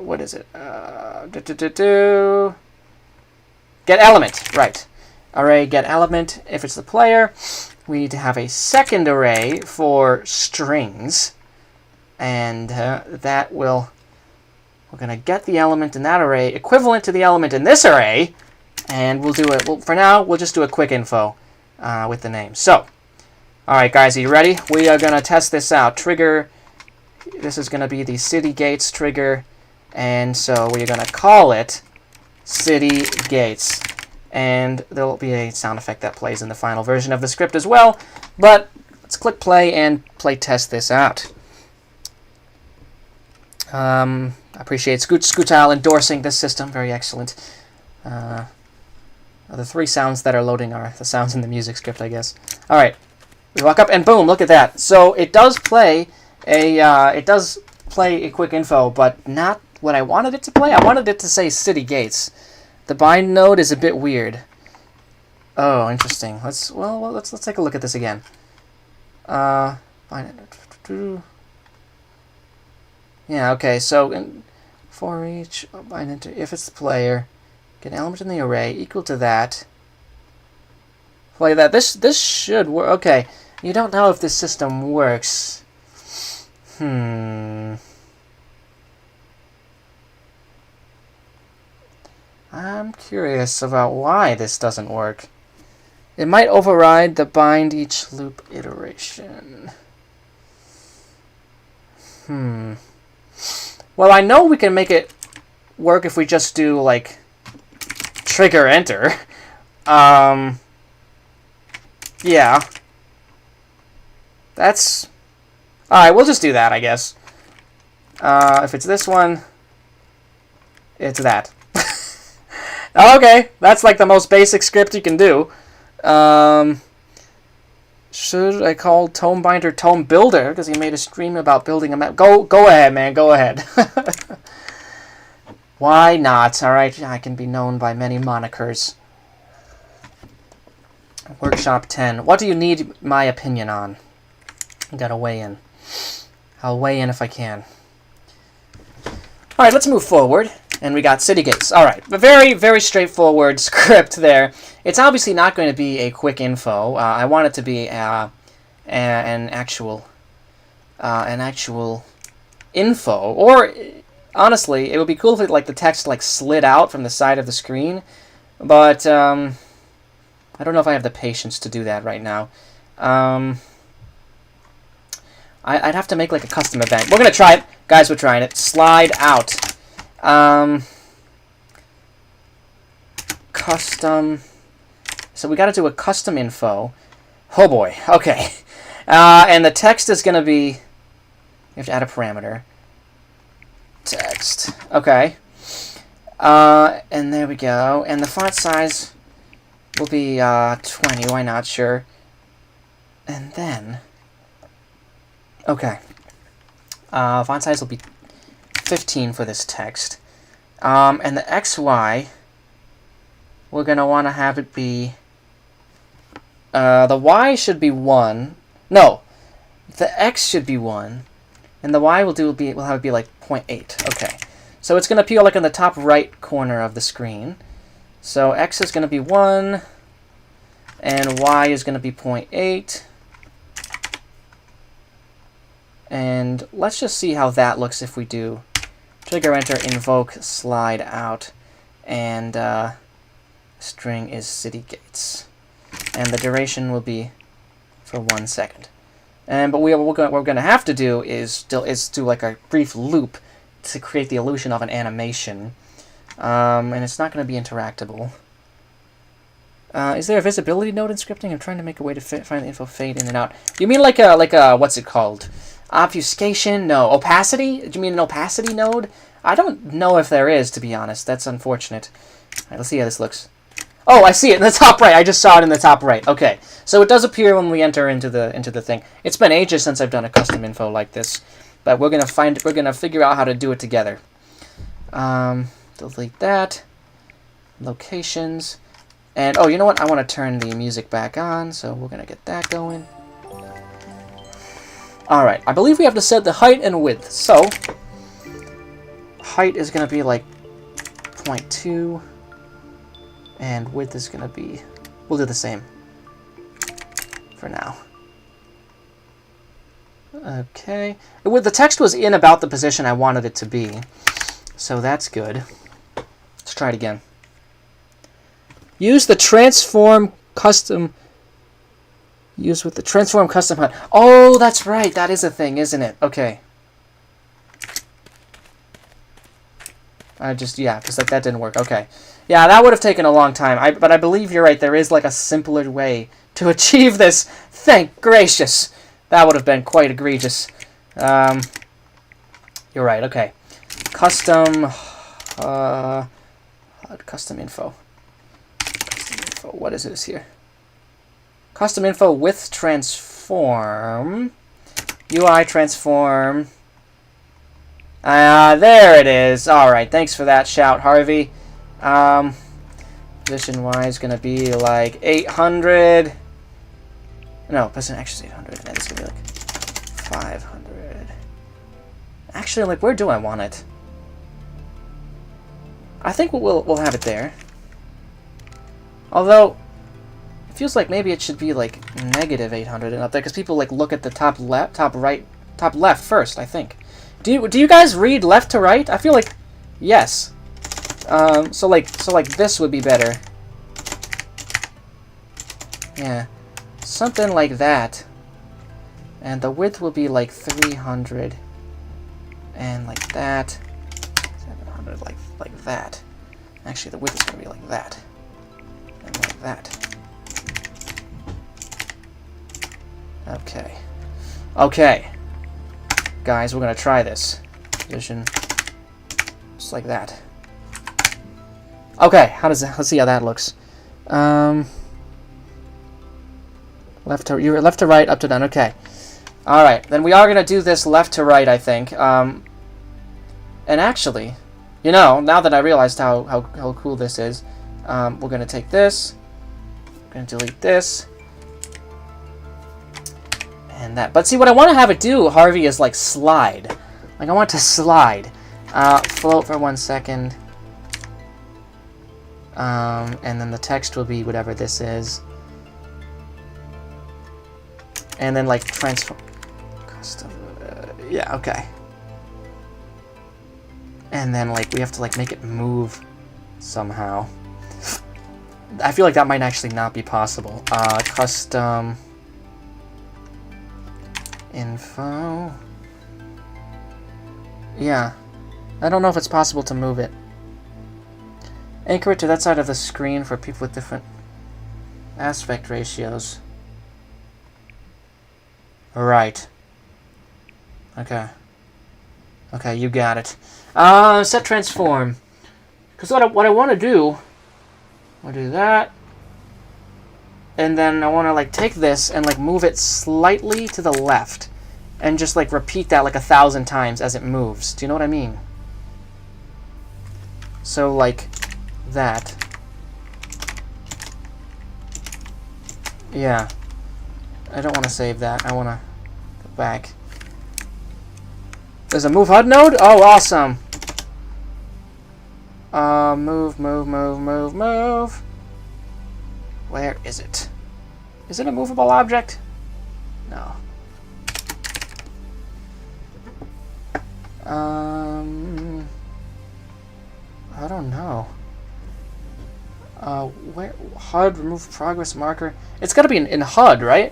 what is it? Get element, right. Array get element. If it's the player, we need to have a second array for strings. And that will... We're going to get the element in that array equivalent to the element in this array. And we'll do it... Well, for now, we'll just do a quick info with the name. So, alright guys, are you ready? We are going to test this out. Trigger... This is going to be the City Gates trigger, and so we're going to call it City Gates. And there will be a sound effect that plays in the final version of the script as well. But let's click play and play test this out. I appreciate Scootal endorsing this system. Very excellent. The 3 sounds that are loading are the sounds in the music script, I guess. All right, we walk up and boom! Look at that. So it does play a quick info, but not what I wanted it to play. I wanted it to say City Gates. The bind node is a bit weird. Oh, interesting. Let's take a look at this again. Yeah, okay, so for each, if it's the player, get an element in the array equal to that. Play that. This should work. Okay, you don't know if this system works. I'm curious about why this doesn't work. It might override the bind each loop iteration. Well, I know we can make it work if we just do, like, trigger enter. Yeah. That's... Alright, we'll just do that, I guess. If it's this one, it's that. Okay, that's like the most basic script you can do. Should I call Tome Binder Tome Builder? Because he made a stream about building a map. Go ahead, man. Go ahead. Why not? Alright, I can be known by many monikers. Workshop 10. What do you need my opinion on? You gotta weigh in. I'll weigh in if I can. Alright, let's move forward. And we got City Gates. Alright, a very, very straightforward script there. It's obviously not going to be a quick info. I want it to be an actual info. Or, honestly, it would be cool if the text slid out from the side of the screen. But, I don't know if I have the patience to do that right now. I'd have to make a custom event. We're going to try it. Guys, we're trying it. Slide out. Custom. So we got to do a custom info. Oh boy. Okay. And the text is going to be... You have to add a parameter. Text. Okay. And there we go. And the font size will be 20. Why not? Sure. And then... Okay. Font size will be 15 for this text. And the XY, we're going to want to have it be... the Y should be 1. No. The X should be 1. And the Y we'll have it be 0.8. Okay. So it's going to appear in the top right corner of the screen. So X is going to be 1. And Y is going to be 0.8. And let's just see how that looks if we do trigger enter, invoke, slide out, and string is City Gates. And the duration will be for 1 second. But what we're going to have to do is do a brief loop to create the illusion of an animation. And it's not going to be interactable. Is there a visibility node in scripting? I'm trying to make a way to find the info fade in and out. You mean like a what's it called? Obfuscation? No. Opacity? Do you mean an opacity node? I don't know if there is, to be honest. That's unfortunate. Alright, let's see how this looks. Oh, I see it in the top right. I just saw it in the top right. Okay. So it does appear when we enter into the thing. It's been ages since I've done a custom info like this. But we're gonna figure out how to do it together. Delete that. Locations. And oh, you know what? I want to turn the music back on, so we're gonna get that going. Alright, I believe we have to set the height and width. So, height is going to be 0.2, and width is going to be... We'll do the same for now. Okay. The text was in about the position I wanted it to be, so that's good. Let's try it again. Use the transform custom... Use with the transform custom HUD. Oh, that's right. That is a thing, isn't it? Okay. Because that didn't work. Okay. Yeah, that would have taken a long time. But I believe you're right. There is a simpler way to achieve this. Thank gracious. That would have been quite egregious. You're right. Okay. Custom HUD, custom info. Custom info. What is this here? Custom info with transform. UI transform. There it is. Alright, thanks for that shout, Harvey. Position Y is going to be 800. No, position X is 800. And it's going to be 500. Actually, like, where do I want it? I think we'll have it there. Although, it feels like maybe it should be like negative 800 and up there, because people like look at the top left, top right, top left first. I think. Do you guys read left to right? I feel like yes. So like this would be better. Yeah, something like that. And the width will be like 300, and like that, 700, like that. Actually, the width is gonna be like that, and like that. Okay. Okay. Guys, we're gonna try this. Vision. Just like that. Okay, how does that, let's see how that looks. Left to right, up to down, okay. Alright, then we are gonna do this left to right, I think. And actually, you know, now that I realized how cool this is, we're gonna take this, we're gonna delete this, and that. But see, what I want to have it do, Harvey, is like slide. Like, I want it to slide. Float for 1 second. And then the text will be whatever this is. And then, like, transform. Custom. Yeah, okay. And then, like, we have to, like, make it move somehow. I feel like that might actually not be possible. Custom. Info. Yeah. I don't know if it's possible to move it. Anchor it to that side of the screen for people with different aspect ratios. Right. Okay. Okay, you got it. Set transform. Because what I want to do, I'll do that. And then I want to like take this and like move it slightly to the left. And just like repeat that like 1,000 times as it moves. Do you know what I mean? So like that. Yeah. I don't want to save that. I want to go back. There's a move HUD node? Oh, awesome. Move. Where is it? Is it a movable object? No. I don't know. Where HUD remove progress marker? It's got to be in HUD, right?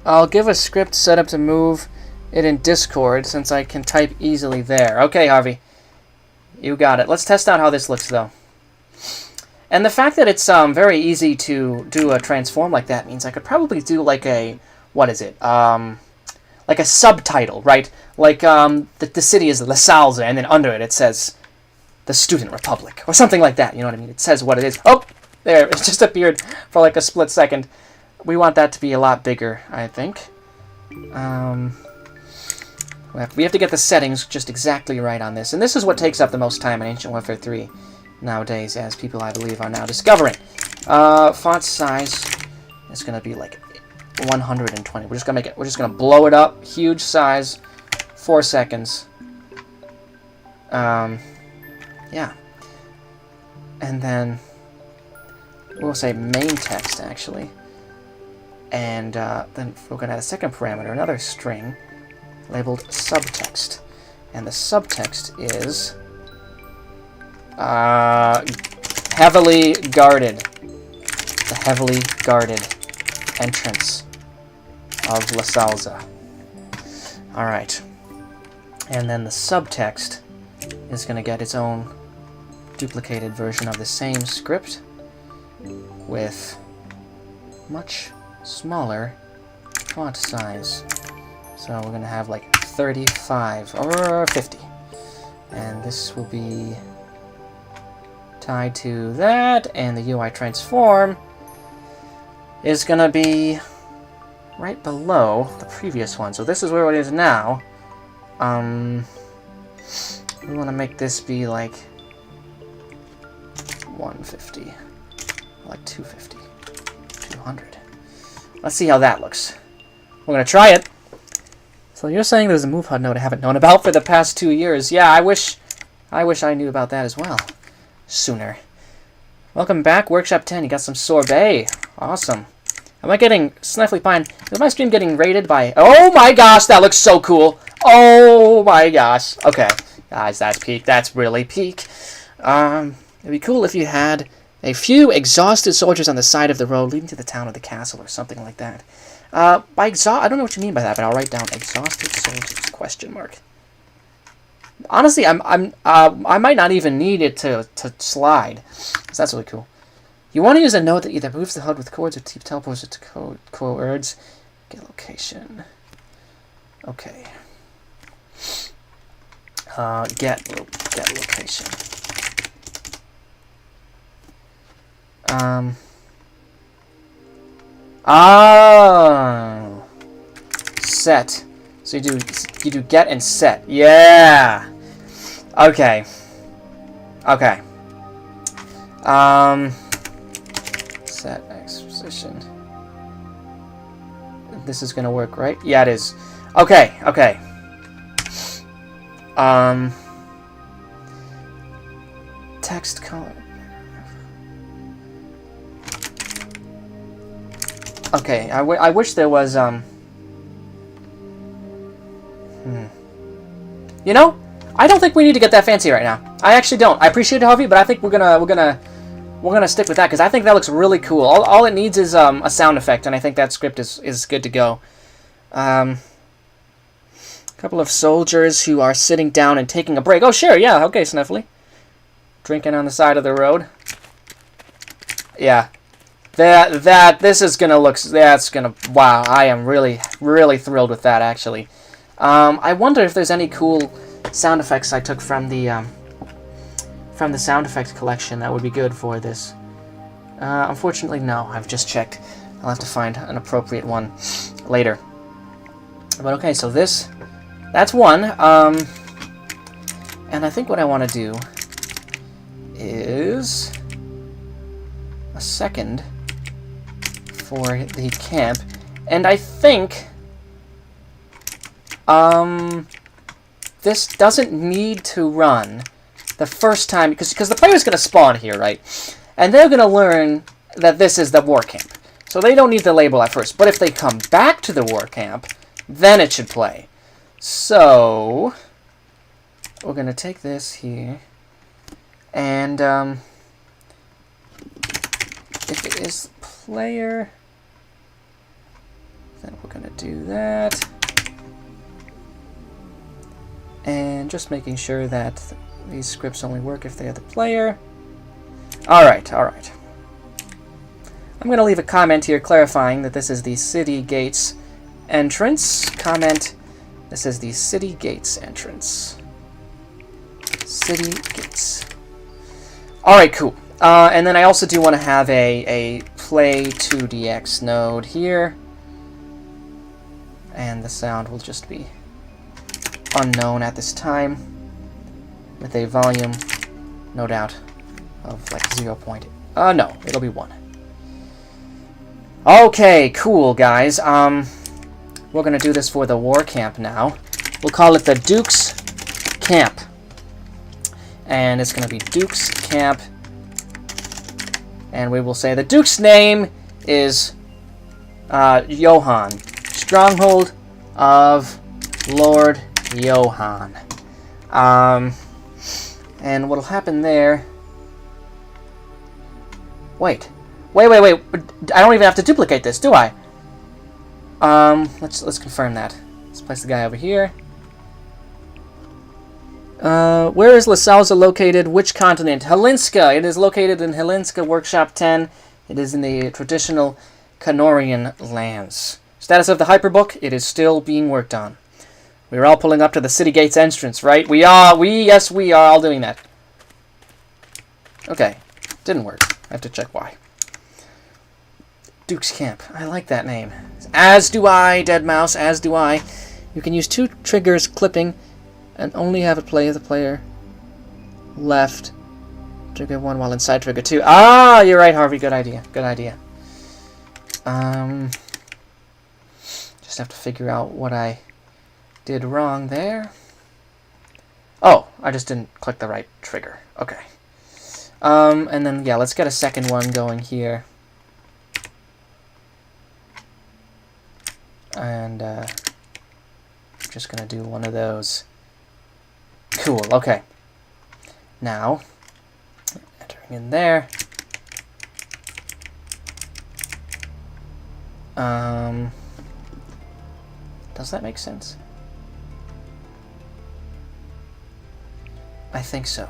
I'll give a script setup to move it in Discord since I can type easily there. Okay, Harvey. You got it. Let's test out how this looks, though. And the fact that it's very easy to do a transform like that means I could probably do like a... What is it? Like a subtitle, right? Like the city is La Salza, and then under it says the Student Republic, or something like that. You know what I mean? It says what it is. Oh, there. It just appeared for like a split second. We want that to be a lot bigger, I think. We have to get the settings just exactly right on this. And this is what takes up the most time in Ancient Warfare 3 nowadays, as people, I believe, are now discovering. Font size is going to be like 120. We're just going to make it, we're just going to blow it up. Huge size. 4 seconds. Yeah. And then we'll say main text, actually. And then we're going to add a second parameter, another string, labeled subtext. And the subtext is heavily guarded. The heavily guarded entrance of La Salza. Alright. And then the subtext is going to get its own duplicated version of the same script with much smaller font size. So we're going to have like 35 or 50. And this will be tied to that, and the UI transform is going to be right below the previous one. So this is where it is now. We want to make this be like 150, like 250, 200. Let's see how that looks. We're gonna try it. So you're saying there's a move HUD node I haven't known about for the past 2 years. Yeah, I wish I knew about that as well. Sooner. Welcome back, Workshop 10. You got some sorbet. Awesome. Am I getting Snuffly Pine? Is my stream getting rated by... Oh my gosh, that looks so cool. Oh my gosh. Okay, guys, that's peak. That's really peak. It'd be cool if you had a few exhausted soldiers on the side of the road leading to the town or the castle or something like that. I don't know what you mean by that, but I'll write down exhausted soldiers, question mark. Honestly, I might not even need it to slide, because that's really cool. You want to use a node that either moves the HUD with chords or teleports it to chords. Get location. Okay. Get location. Oh. Set. So you do get and set. Yeah. Okay. Okay. Set X position. This is gonna work, right? Yeah, it is. Okay, okay. Text color. Okay, I wish there was, You know, I don't think we need to get that fancy right now. I actually don't. I appreciate it, Harvey, but I think we're gonna stick with that because I think that looks really cool. All it needs is a sound effect, and I think that script is good to go. A couple of soldiers who are sitting down and taking a break. Oh, sure, yeah, okay, Snuffly. Drinking on the side of the road. Yeah. This is gonna look, wow, I am really, really thrilled with that, actually. I wonder if there's any cool sound effects I took from the sound effects collection that would be good for this. Unfortunately, no, I've just checked. I'll have to find an appropriate one later. But okay, so that's one, and I think what I want to do is a second for the camp, and I think this doesn't need to run the first time because the player's going to spawn here, right? And they're going to learn that this is the war camp, so they don't need the label at first. But if they come back to the war camp, then it should play. So we're going to take this here, and if it is player, then we're going to do that. And just making sure that these scripts only work if they are the player. Alright, alright. I'm going to leave a comment here clarifying that this is the city gates entrance. Comment, this is the city gates entrance. City gates. Alright, cool. And then I also do want to have a play 2DX node here. And the sound will just be unknown at this time, with a volume, no doubt, of like 0. No, it'll be 1. Okay, cool, guys. We're gonna do this for the war camp now. We'll call it the Duke's Camp, and it's gonna be Duke's Camp, and we will say the Duke's name is Johann, Stronghold of Lord Johann. And what'll happen there... Wait. I don't even have to duplicate this, do I? Let's confirm that. Let's place the guy over here. Where is Lasalza located? Which continent? Helinska. It is located in Helinska Workshop 10. It is in the traditional Canorian lands. Status of the Hyperbook? It is still being worked on. We're all pulling up to the city gates entrance, right? Yes, we are all doing that. Okay. Didn't work. I have to check why. Duke's Camp. I like that name. As do I, Deadmau5, as do I. You can use 2 triggers clipping and only have it play the player left. Trigger 1 while inside trigger 2. Ah, you're right, Harvey. Good idea. Good idea. Just Just have to figure out what I did wrong there. Oh, I just didn't click the right trigger. Okay. And then, yeah, let's get a second one going here. And, I'm just gonna do one of those. Cool, okay. Now, entering in there. Does that make sense? I think so.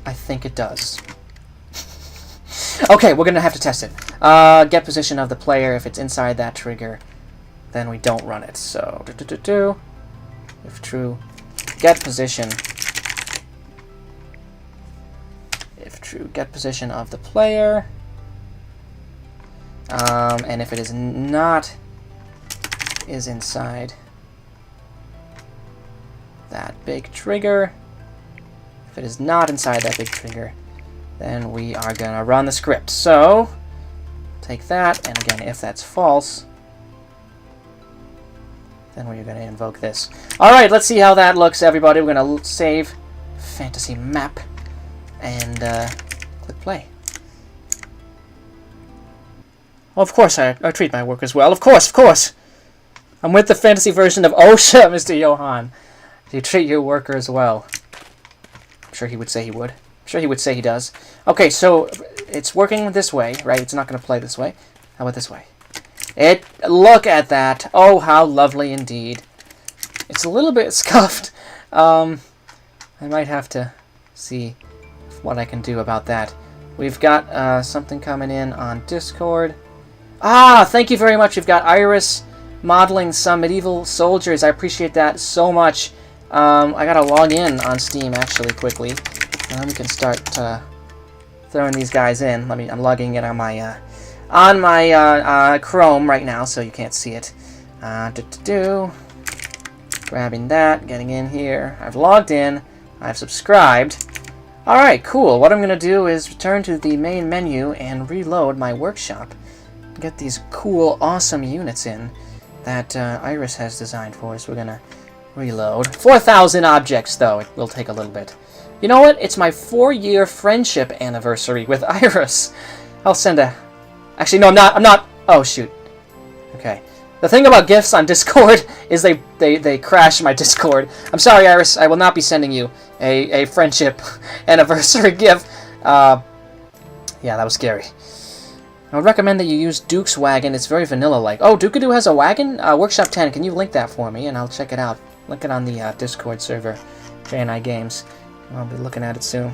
I think it does. Okay, we're gonna have to test it. Get position of the player. If it's inside that trigger, then we don't run it. So, if true, get position. If true, get position of the player. And if it is not is inside that big trigger, if it is not inside that big trigger, then we are gonna run the script. So take that, and again, if that's false, then we're gonna invoke this. All right, let's see how that looks, everybody. We're gonna save fantasy map and click play. Well, of course I treat my work as well. Of course. I'm with the fantasy version of OSHA, Mr. Johan. Do you treat your workers well? I'm sure he would say he would. I'm sure he would say he does. Okay, so it's working this way, right? It's not going to play this way. How about this way? Look at that. Oh, how lovely indeed. It's a little bit scuffed. I might have to see what I can do about that. We've got something coming in on Discord. Ah, thank you very much. We've got Iris modeling some medieval soldiers. I appreciate that so much. I gotta log in on Steam actually quickly, and then we can start throwing these guys in. I'm logging in on my Chrome right now, so you can't see it. Grabbing that, getting in here. I've logged in. I've subscribed. All right, cool. What I'm gonna do is return to the main menu and reload my workshop. Get these cool, awesome units in that Iris has designed for us. We're gonna reload. 4,000 objects, though. It will take a little bit. You know what? It's my 4-year friendship anniversary with Iris. I'll send a... Actually, no, I'm not... Oh, shoot. Okay. The thing about GIFs on Discord is they crash my Discord. I'm sorry, Iris. I will not be sending you a friendship anniversary GIF. Yeah, that was scary. I would recommend that you use Duke's wagon. It's very vanilla-like. Oh, Dukeadoo has a wagon? Workshop 10, can you link that for me? And I'll check it out. Link it on the Discord server, JNI Games. I'll be looking at it soon.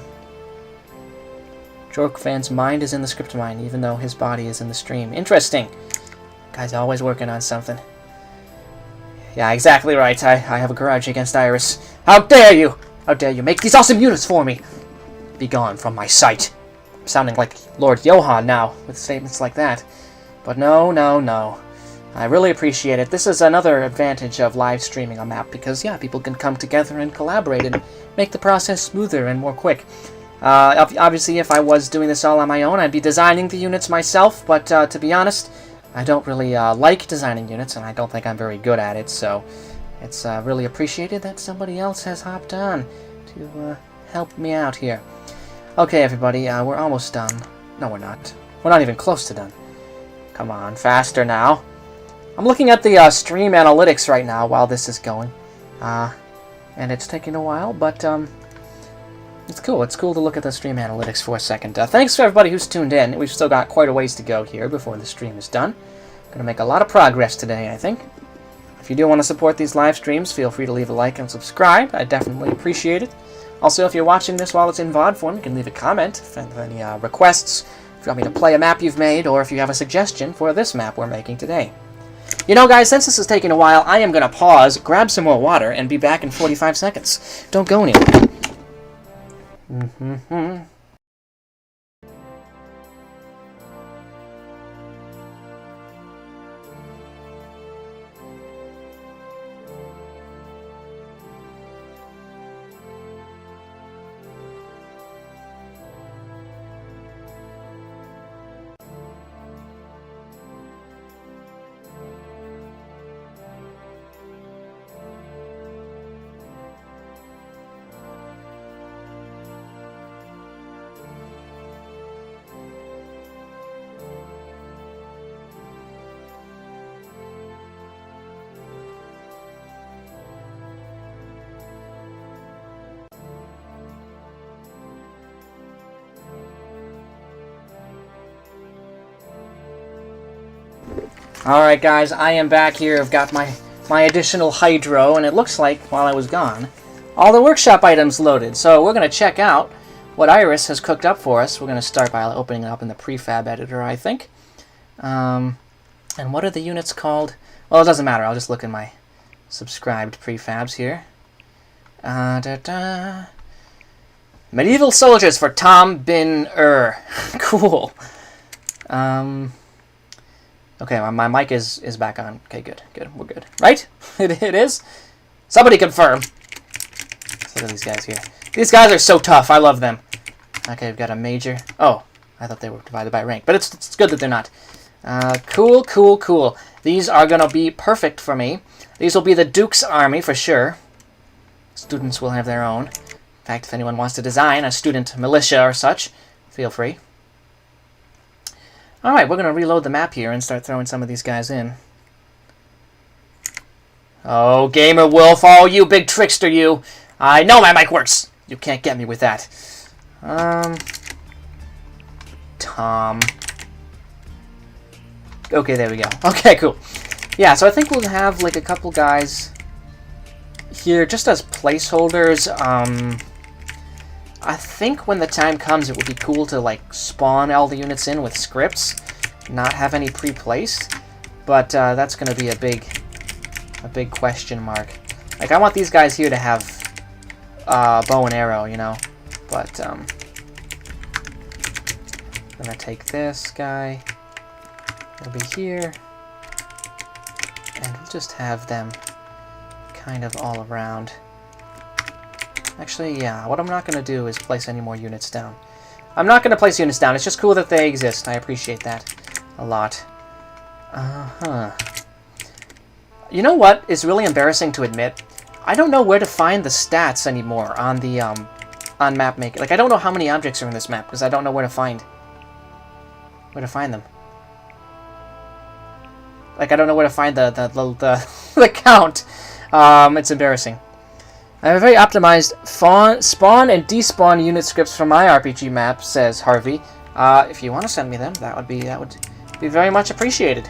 Jorkfan's mind is in the script mine, even though his body is in the stream. Interesting. Guy's always working on something. Yeah, exactly right. I have a grudge against Iris. How dare you! How dare you make these awesome units for me! Be gone from my sight. I'm sounding like Lord Johan now, with statements like that. But no. I really appreciate it. This is another advantage of live streaming a map, because, yeah, people can come together and collaborate and make the process smoother and more quick. Obviously, if I was doing this all on my own, I'd be designing the units myself, but to be honest, I don't really like designing units, and I don't think I'm very good at it, so it's really appreciated that somebody else has hopped on to help me out here. Okay, everybody, we're almost done. No, we're not. We're not even close to done. Come on, faster now. I'm looking at the stream analytics right now while this is going, and it's taking a while, but it's cool. It's cool to look at the stream analytics for a second. Thanks for everybody who's tuned in. We've still got quite a ways to go here before the stream is done. Gonna make a lot of progress today, I think. If you do want to support these live streams, feel free to leave a like and subscribe. I definitely appreciate it. Also, if you're watching this while it's in VOD form, you can leave a comment if you have any requests, if you want me to play a map you've made, or if you have a suggestion for this map we're making today. You know, guys, since this is taking a while, I am going to pause, grab some more water, and be back in 45 seconds. Don't go anywhere. Alright guys, I am back here. I've got my additional hydro, and it looks like, while I was gone, all the workshop items loaded. So we're going to check out what Iris has cooked up for us. We're going to start by opening it up in the prefab editor, I think. And what are the units called? Well, it doesn't matter. I'll just look in my subscribed prefabs here. Medieval soldiers for Tom Bin Cool. Okay, my mic is back on. Okay, good. We're good. Right? It is? Somebody confirm. Let's look at these guys here. These guys are so tough. I love them. Okay, we've got a major. Oh, I thought they were divided by rank. But it's good that they're not. Cool. These are going to be perfect for me. These will be the Duke's army for sure. Students will have their own. In fact, if anyone wants to design a student militia or such, feel free. Alright, we're going to reload the map here and start throwing some of these guys in. Oh, Gamer Wolf, oh, you big trickster, you. I know my mic works. You can't get me with that. Tom. Okay, there we go. Okay, cool. Yeah, so I think we'll have like a couple guys here just as placeholders. I think when the time comes, it would be cool to like spawn all the units in with scripts, not have any pre-placed. But that's going to be a big question mark. Like I want these guys here to have bow and arrow, you know. But I'm gonna take this guy. It'll be here, and we'll just have them kind of all around. Actually, yeah, what I'm not going to do is place any more units down. I'm not going to place units down. It's just cool that they exist. I appreciate that a lot. You know what is really embarrassing to admit? I don't know where to find the stats anymore on the on MapMaker. Like, I don't know how many objects are in this map because I don't know where to find them. Like, I don't know where to find the count. It's embarrassing. I have a very optimized spawn and despawn unit scripts for my RPG map, says Harvey. If you want to send me them, that would be very much appreciated.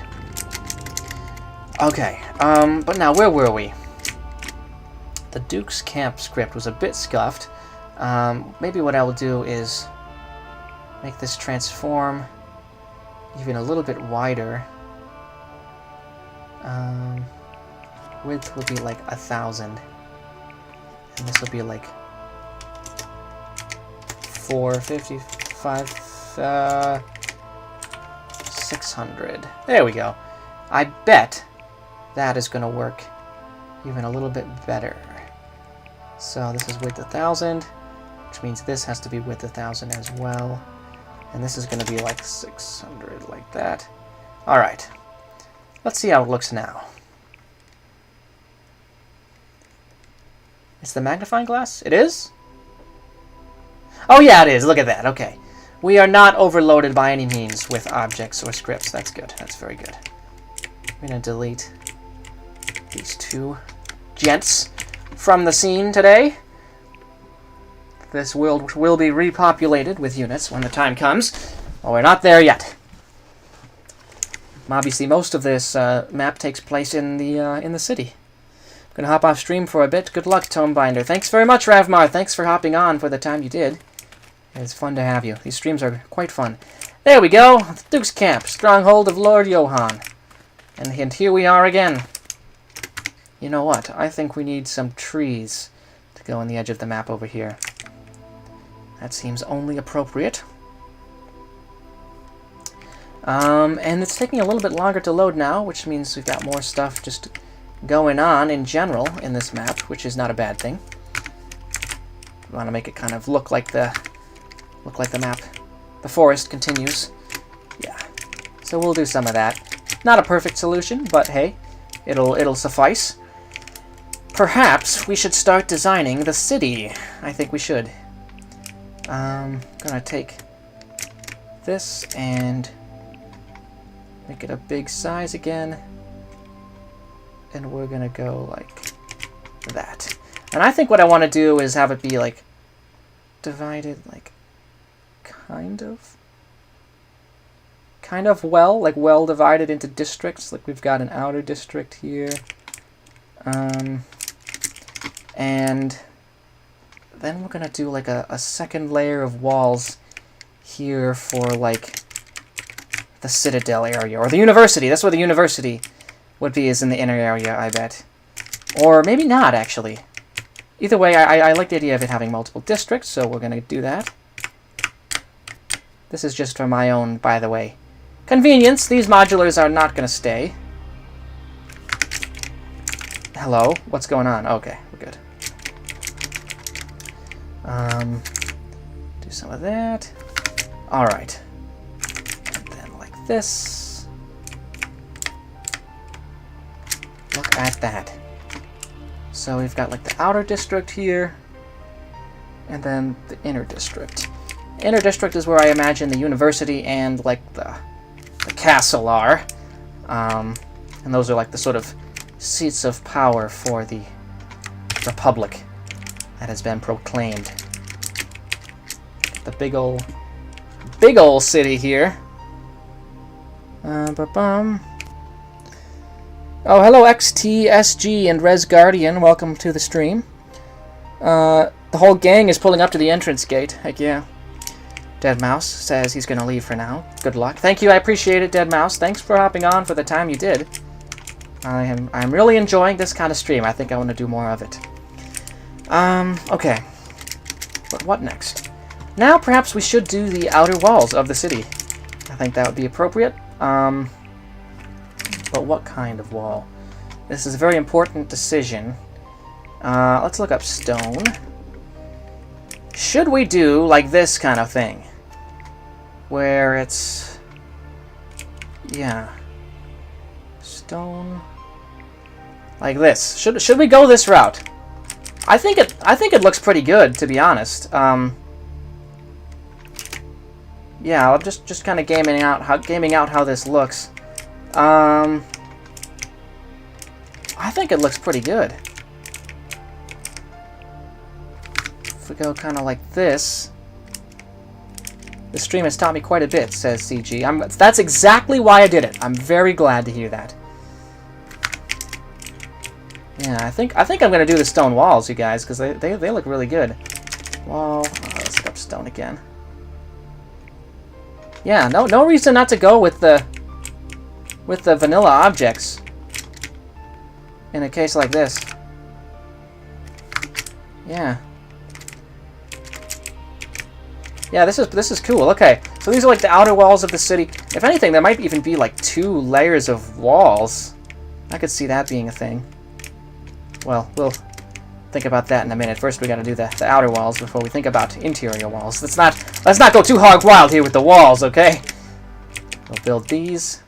Okay, but now where were we? The Duke's Camp script was a bit scuffed. Maybe what I will do is make this transform even a little bit wider. Width will be like 1,000. And this will be like 455, 600. There we go. I bet that is going to work even a little bit better. So this is width 1,000, which means this has to be width 1,000 as well. And this is going to be like 600, like that. Alright. Let's see how it looks now. It's the magnifying glass? It is? Oh yeah, it is. Look at that. Okay. We are not overloaded by any means with objects or scripts. That's good. That's very good. I'm going to delete these two gents from the scene today. This world will be repopulated with units when the time comes. Well, we're not there yet. Obviously, most of this map takes place in the city. I'm gonna hop off stream for a bit. Good luck, Tomebinder. Thanks very much, Ravmar. Thanks for hopping on for the time you did. It's fun to have you. These streams are quite fun. There we go. Duke's Camp, stronghold of Lord Johann. And here we are again. You know what? I think we need some trees to go on the edge of the map over here. That seems only appropriate. And it's taking a little bit longer to load now, which means we've got more stuff just going on in general in this map, which is not a bad thing. We want to make it kind of look like the map. The forest continues. Yeah. So we'll do some of that. Not a perfect solution, but hey, it'll suffice. Perhaps we should start designing the city. I think we should. Gonna take this and make it a big size again. And we're gonna go like that. And I think what I want to do is have it be like divided like kind kind of well divided into districts. Like we've got an outer district here. And then we're going to do like a second layer of walls here for like the Citadel area, or the University. That's where the University would be, is in the inner area, I bet. Or maybe not, actually. Either way, I like the idea of it having multiple districts, so we're going to do that. This is just for my own, by the way, convenience. These modulars are not going to stay. Hello? What's going on? Okay, we're good. Do some of that. Alright. And then like this. Look at that. So we've got like the outer district here, and then the inner district. Inner district is where I imagine the university and like the castle are. And those are like the sort of seats of power for the Republic that has been proclaimed. The big ol' city here. Oh, hello XTSG and Res Guardian. Welcome to the stream. The whole gang is pulling up to the entrance gate. Heck yeah. Dead Mouse says he's going to leave for now. Good luck. Thank you, I appreciate it, Dead Mouse. Thanks for hopping on for the time you did. I'm really enjoying this kind of stream. I think I want to do more of it. Okay. But what next? Now perhaps we should do the outer walls of the city. I think that would be appropriate. But what kind of wall? This is a very important decision. Let's look up stone. Should we do like this kind of thing? Where it's... yeah. Stone... like this. Should we go this route? I think it looks pretty good, to be honest. Yeah, I'm just kind of gaming out how this looks. I think it looks pretty good. If we go kind of like this. The stream has taught me quite a bit, says CG. That's exactly why I did it. I'm very glad to hear that. Yeah, I think I'm gonna do the stone walls, you guys, because they look really good. Wall. Oh, let's look up stone again. Yeah, no reason not to go with the vanilla objects in a case like this. Yeah. Yeah, this is cool. Okay, so these are like the outer walls of the city. If anything, there might even be like 2 layers of walls. I could see that being a thing. Well, we'll think about that in a minute. First, we got to do the outer walls before we think about interior walls. Let's not go too hog wild here with the walls, okay? We'll build these.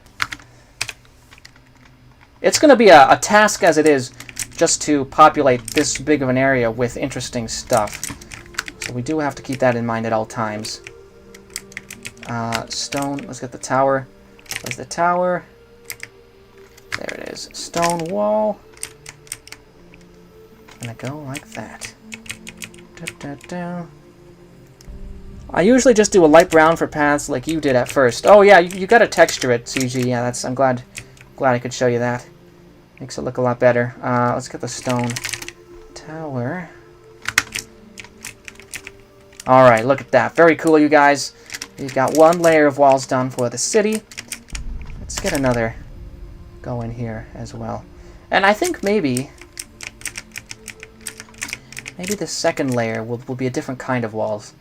It's going to be a task as it is just to populate this big of an area with interesting stuff. So we do have to keep that in mind at all times. Stone. Let's get the tower. Where's the tower? There it is. Stone wall. Gonna go like that. I usually just do a light brown for paths like you did at first. Oh yeah, you gotta texture it, CG. Yeah, I'm glad I could show you that. Makes it look a lot better. Let's get the stone tower. Alright, look at that. Very cool, you guys. We've got 1 layer of walls done for the city. Let's get another going here as well. And I think maybe the second layer will be a different kind of walls.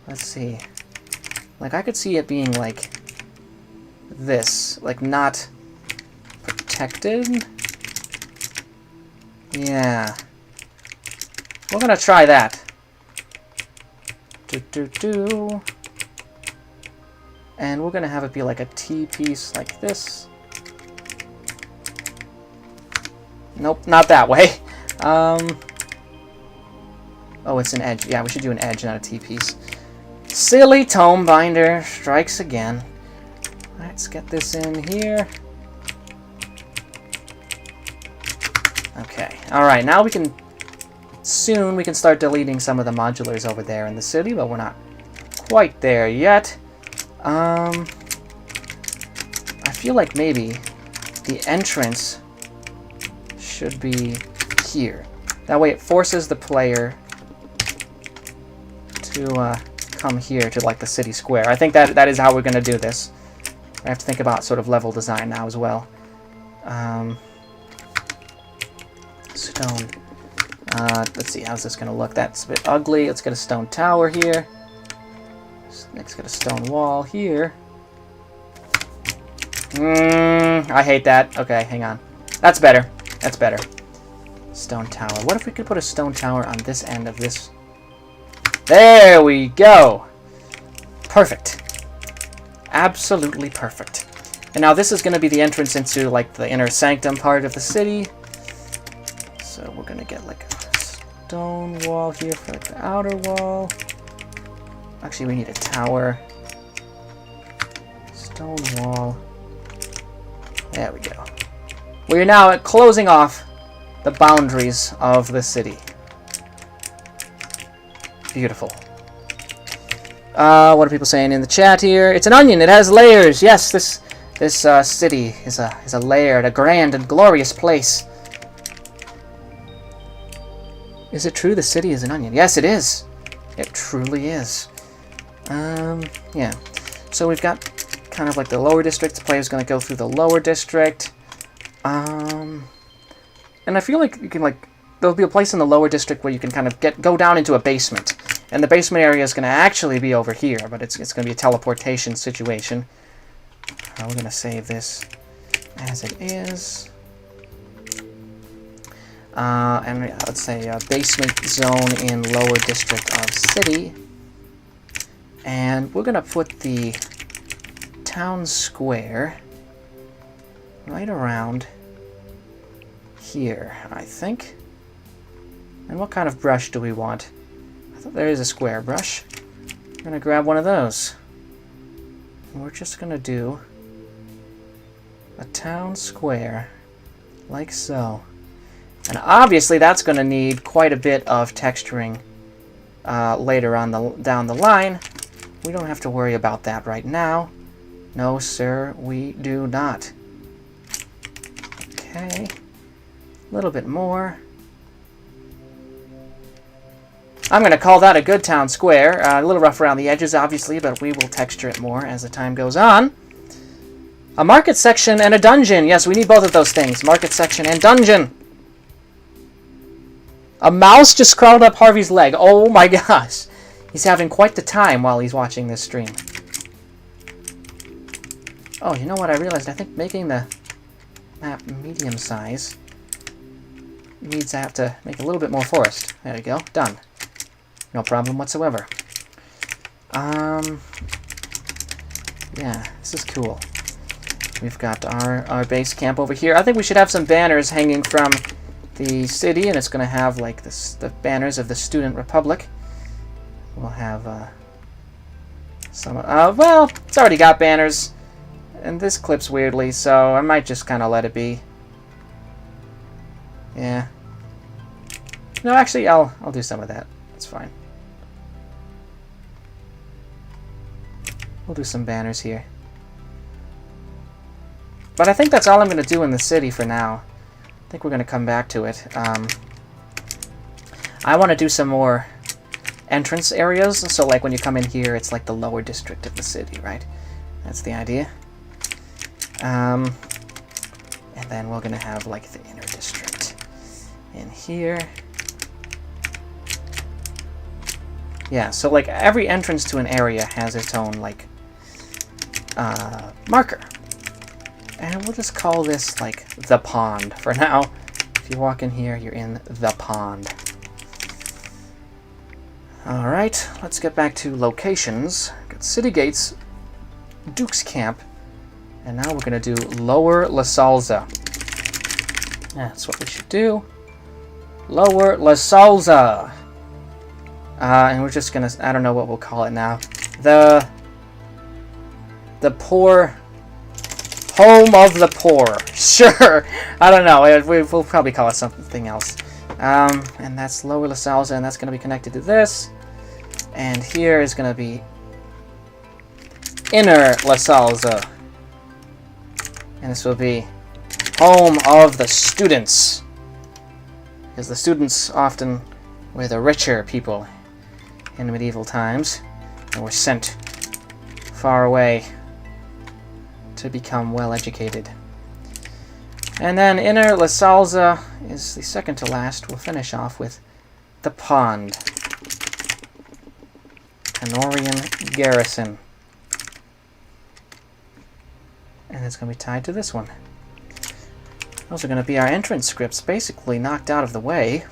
Let's see. Like, I could see it being like this. Like, not protected. Yeah. We're gonna try that. And we're gonna have it be like a T-piece like this. Nope, not that way. Oh, it's an edge. Yeah, we should do an edge, not a T-piece. Silly tome binder strikes again. Let's get this in here. Okay. Alright, now we can start deleting some of the modulars over there in the city, but we're not quite there yet. I feel like maybe the entrance should be here. That way it forces the player to come here to like the city square. I think that is how we're going to do this. I have to think about sort of level design now as well. Stone. Let's see, how's this going to look? That's a bit ugly. Let's get a stone tower here. Next, get a stone wall here. I hate that. Okay, hang on. That's better. That's better. Stone tower. What if we could put a stone tower on this end of this? There we go. Perfect. Absolutely perfect. And now this is going to be the entrance into like the inner sanctum part of the city. So we're going to get like a stone wall here for like the outer wall. Actually, we need a tower. Stone wall. There we go. We are now closing off the boundaries of the city. Beautiful. What are people saying in the chat here? It's an onion. It has layers. Yes, this city is a layered, a grand and glorious place. Is it true the city is an onion? Yes, it is. It truly is. Yeah. So we've got kind of like the lower district. The player's going to go through the lower district. And I feel like you can like there'll be a place in the lower district where you can kind of go down into a basement. And the basement area is going to actually be over here, but it's going to be a teleportation situation. We're going to save this as it is. And let's say basement zone in lower district of city. And we're going to put the town square right around here, I think. And what kind of brush do we want? I thought there is a square brush. I'm going to grab one of those. And we're just going to do a town square like so. And obviously that's going to need quite a bit of texturing later on down the line. We don't have to worry about that right now. No, sir, we do not. Okay. A little bit more. I'm going to call that a good town square. A little rough around the edges, obviously, but we will texture it more as the time goes on. A market section and a dungeon. Yes, we need both of those things. Market section and dungeon. A mouse just crawled up Harvey's leg. Oh my gosh. He's having quite the time while he's watching this stream. Oh, you know what I realized? I think making the map medium size means I have to make a little bit more forest. There we go. Done. No problem whatsoever. Yeah, this is cool. We've got our base camp over here. I think we should have some banners hanging from the city, and it's going to have like the banners of the Student Republic. We'll have some. Well, it's already got banners, and this clips weirdly, so I might just kind of let it be. Yeah. No, actually, I'll do some of that. That's fine. We'll do some banners here. But I think that's all I'm going to do in the city for now. I think we're going to come back to it. I want to do some more entrance areas. So like when you come in here, it's like the lower district of the city, right? That's the idea. And then we're going to have like the inner district in here. Yeah, so like every entrance to an area has its own like marker. And we'll just call this like the pond for now. If you walk in here, you're in the pond. Alright, let's get back to locations. Got City Gates, Duke's Camp, and now we're going to do Lower La Salza. That's what we should do. Lower La Salza. And we're just going to, I don't know what we'll call it now. The poor... Home of the poor. Sure. I don't know. We'll probably call it something else. And that's Lower La Salza, and that's going to be connected to this. And here is going to be Inner La Salza. And this will be home of the students. Because the students often were the richer people in medieval times and were sent far away to become well educated. And then Inner La Salza is the second to last. We'll finish off with the pond. Canorian Garrison. And it's going to be tied to this one. Those are going to be our entrance scripts basically knocked out of the way.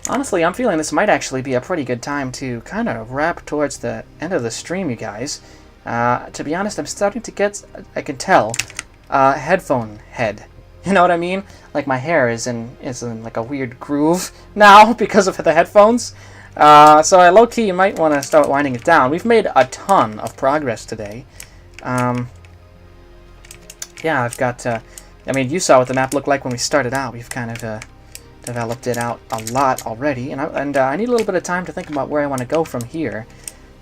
Honestly, I'm feeling this might actually be a pretty good time to kind of wrap towards the end of the stream, you guys. To be honest, I'm starting to get, I can tell, headphone head. You know what I mean? Like my hair is in like a weird groove now because of the headphones. So I low-key might want to start winding it down. We've made a ton of progress today. Yeah, I've got, I mean, you saw what the map looked like when we started out. We've kind of developed it out a lot already. And I need a little bit of time to think about where I want to go from here.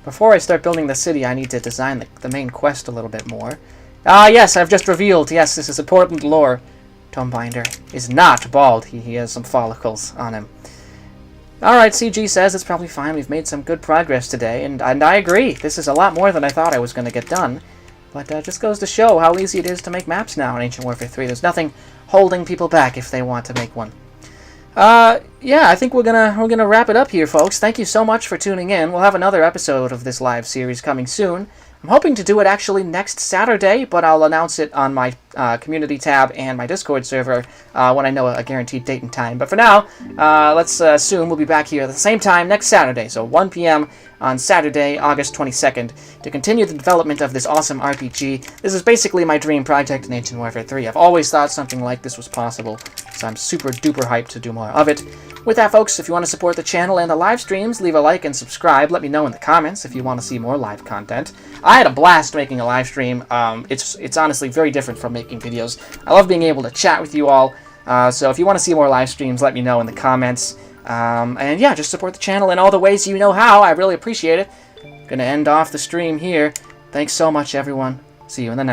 Before I start building the city, I need to design the main quest a little bit more. Yes, I've just revealed. Yes, this is important lore. Tomebinder is not bald. He has some follicles on him. Alright, CG says it's probably fine. We've made some good progress today, and I agree. This is a lot more than I thought I was going to get done. But just goes to show how easy it is to make maps now in Ancient Warfare 3. There's nothing holding people back if they want to make one. Yeah, I think we're gonna wrap it up here, folks. Thank you so much for tuning in. We'll have another episode of this live series coming soon. I'm hoping to do it actually next Saturday, but I'll announce it on my community tab and my Discord server when I know a guaranteed date and time. But for now, let's assume we'll be back here at the same time next Saturday, so 1 p.m. on Saturday, August 22nd, to continue the development of this awesome RPG. This is basically my dream project in Ancient Warfare 3. I've always thought something like this was possible, so I'm super duper hyped to do more of it. With that, folks, if you want to support the channel and the live streams, leave a like and subscribe. Let me know in the comments if you want to see more live content. I had a blast making a live stream. It's honestly very different from making videos. I love being able to chat with you all. So if you want to see more live streams, let me know in the comments. And yeah, just support the channel in all the ways you know how. I really appreciate it. Gonna end off the stream here. Thanks so much, everyone. See you in the next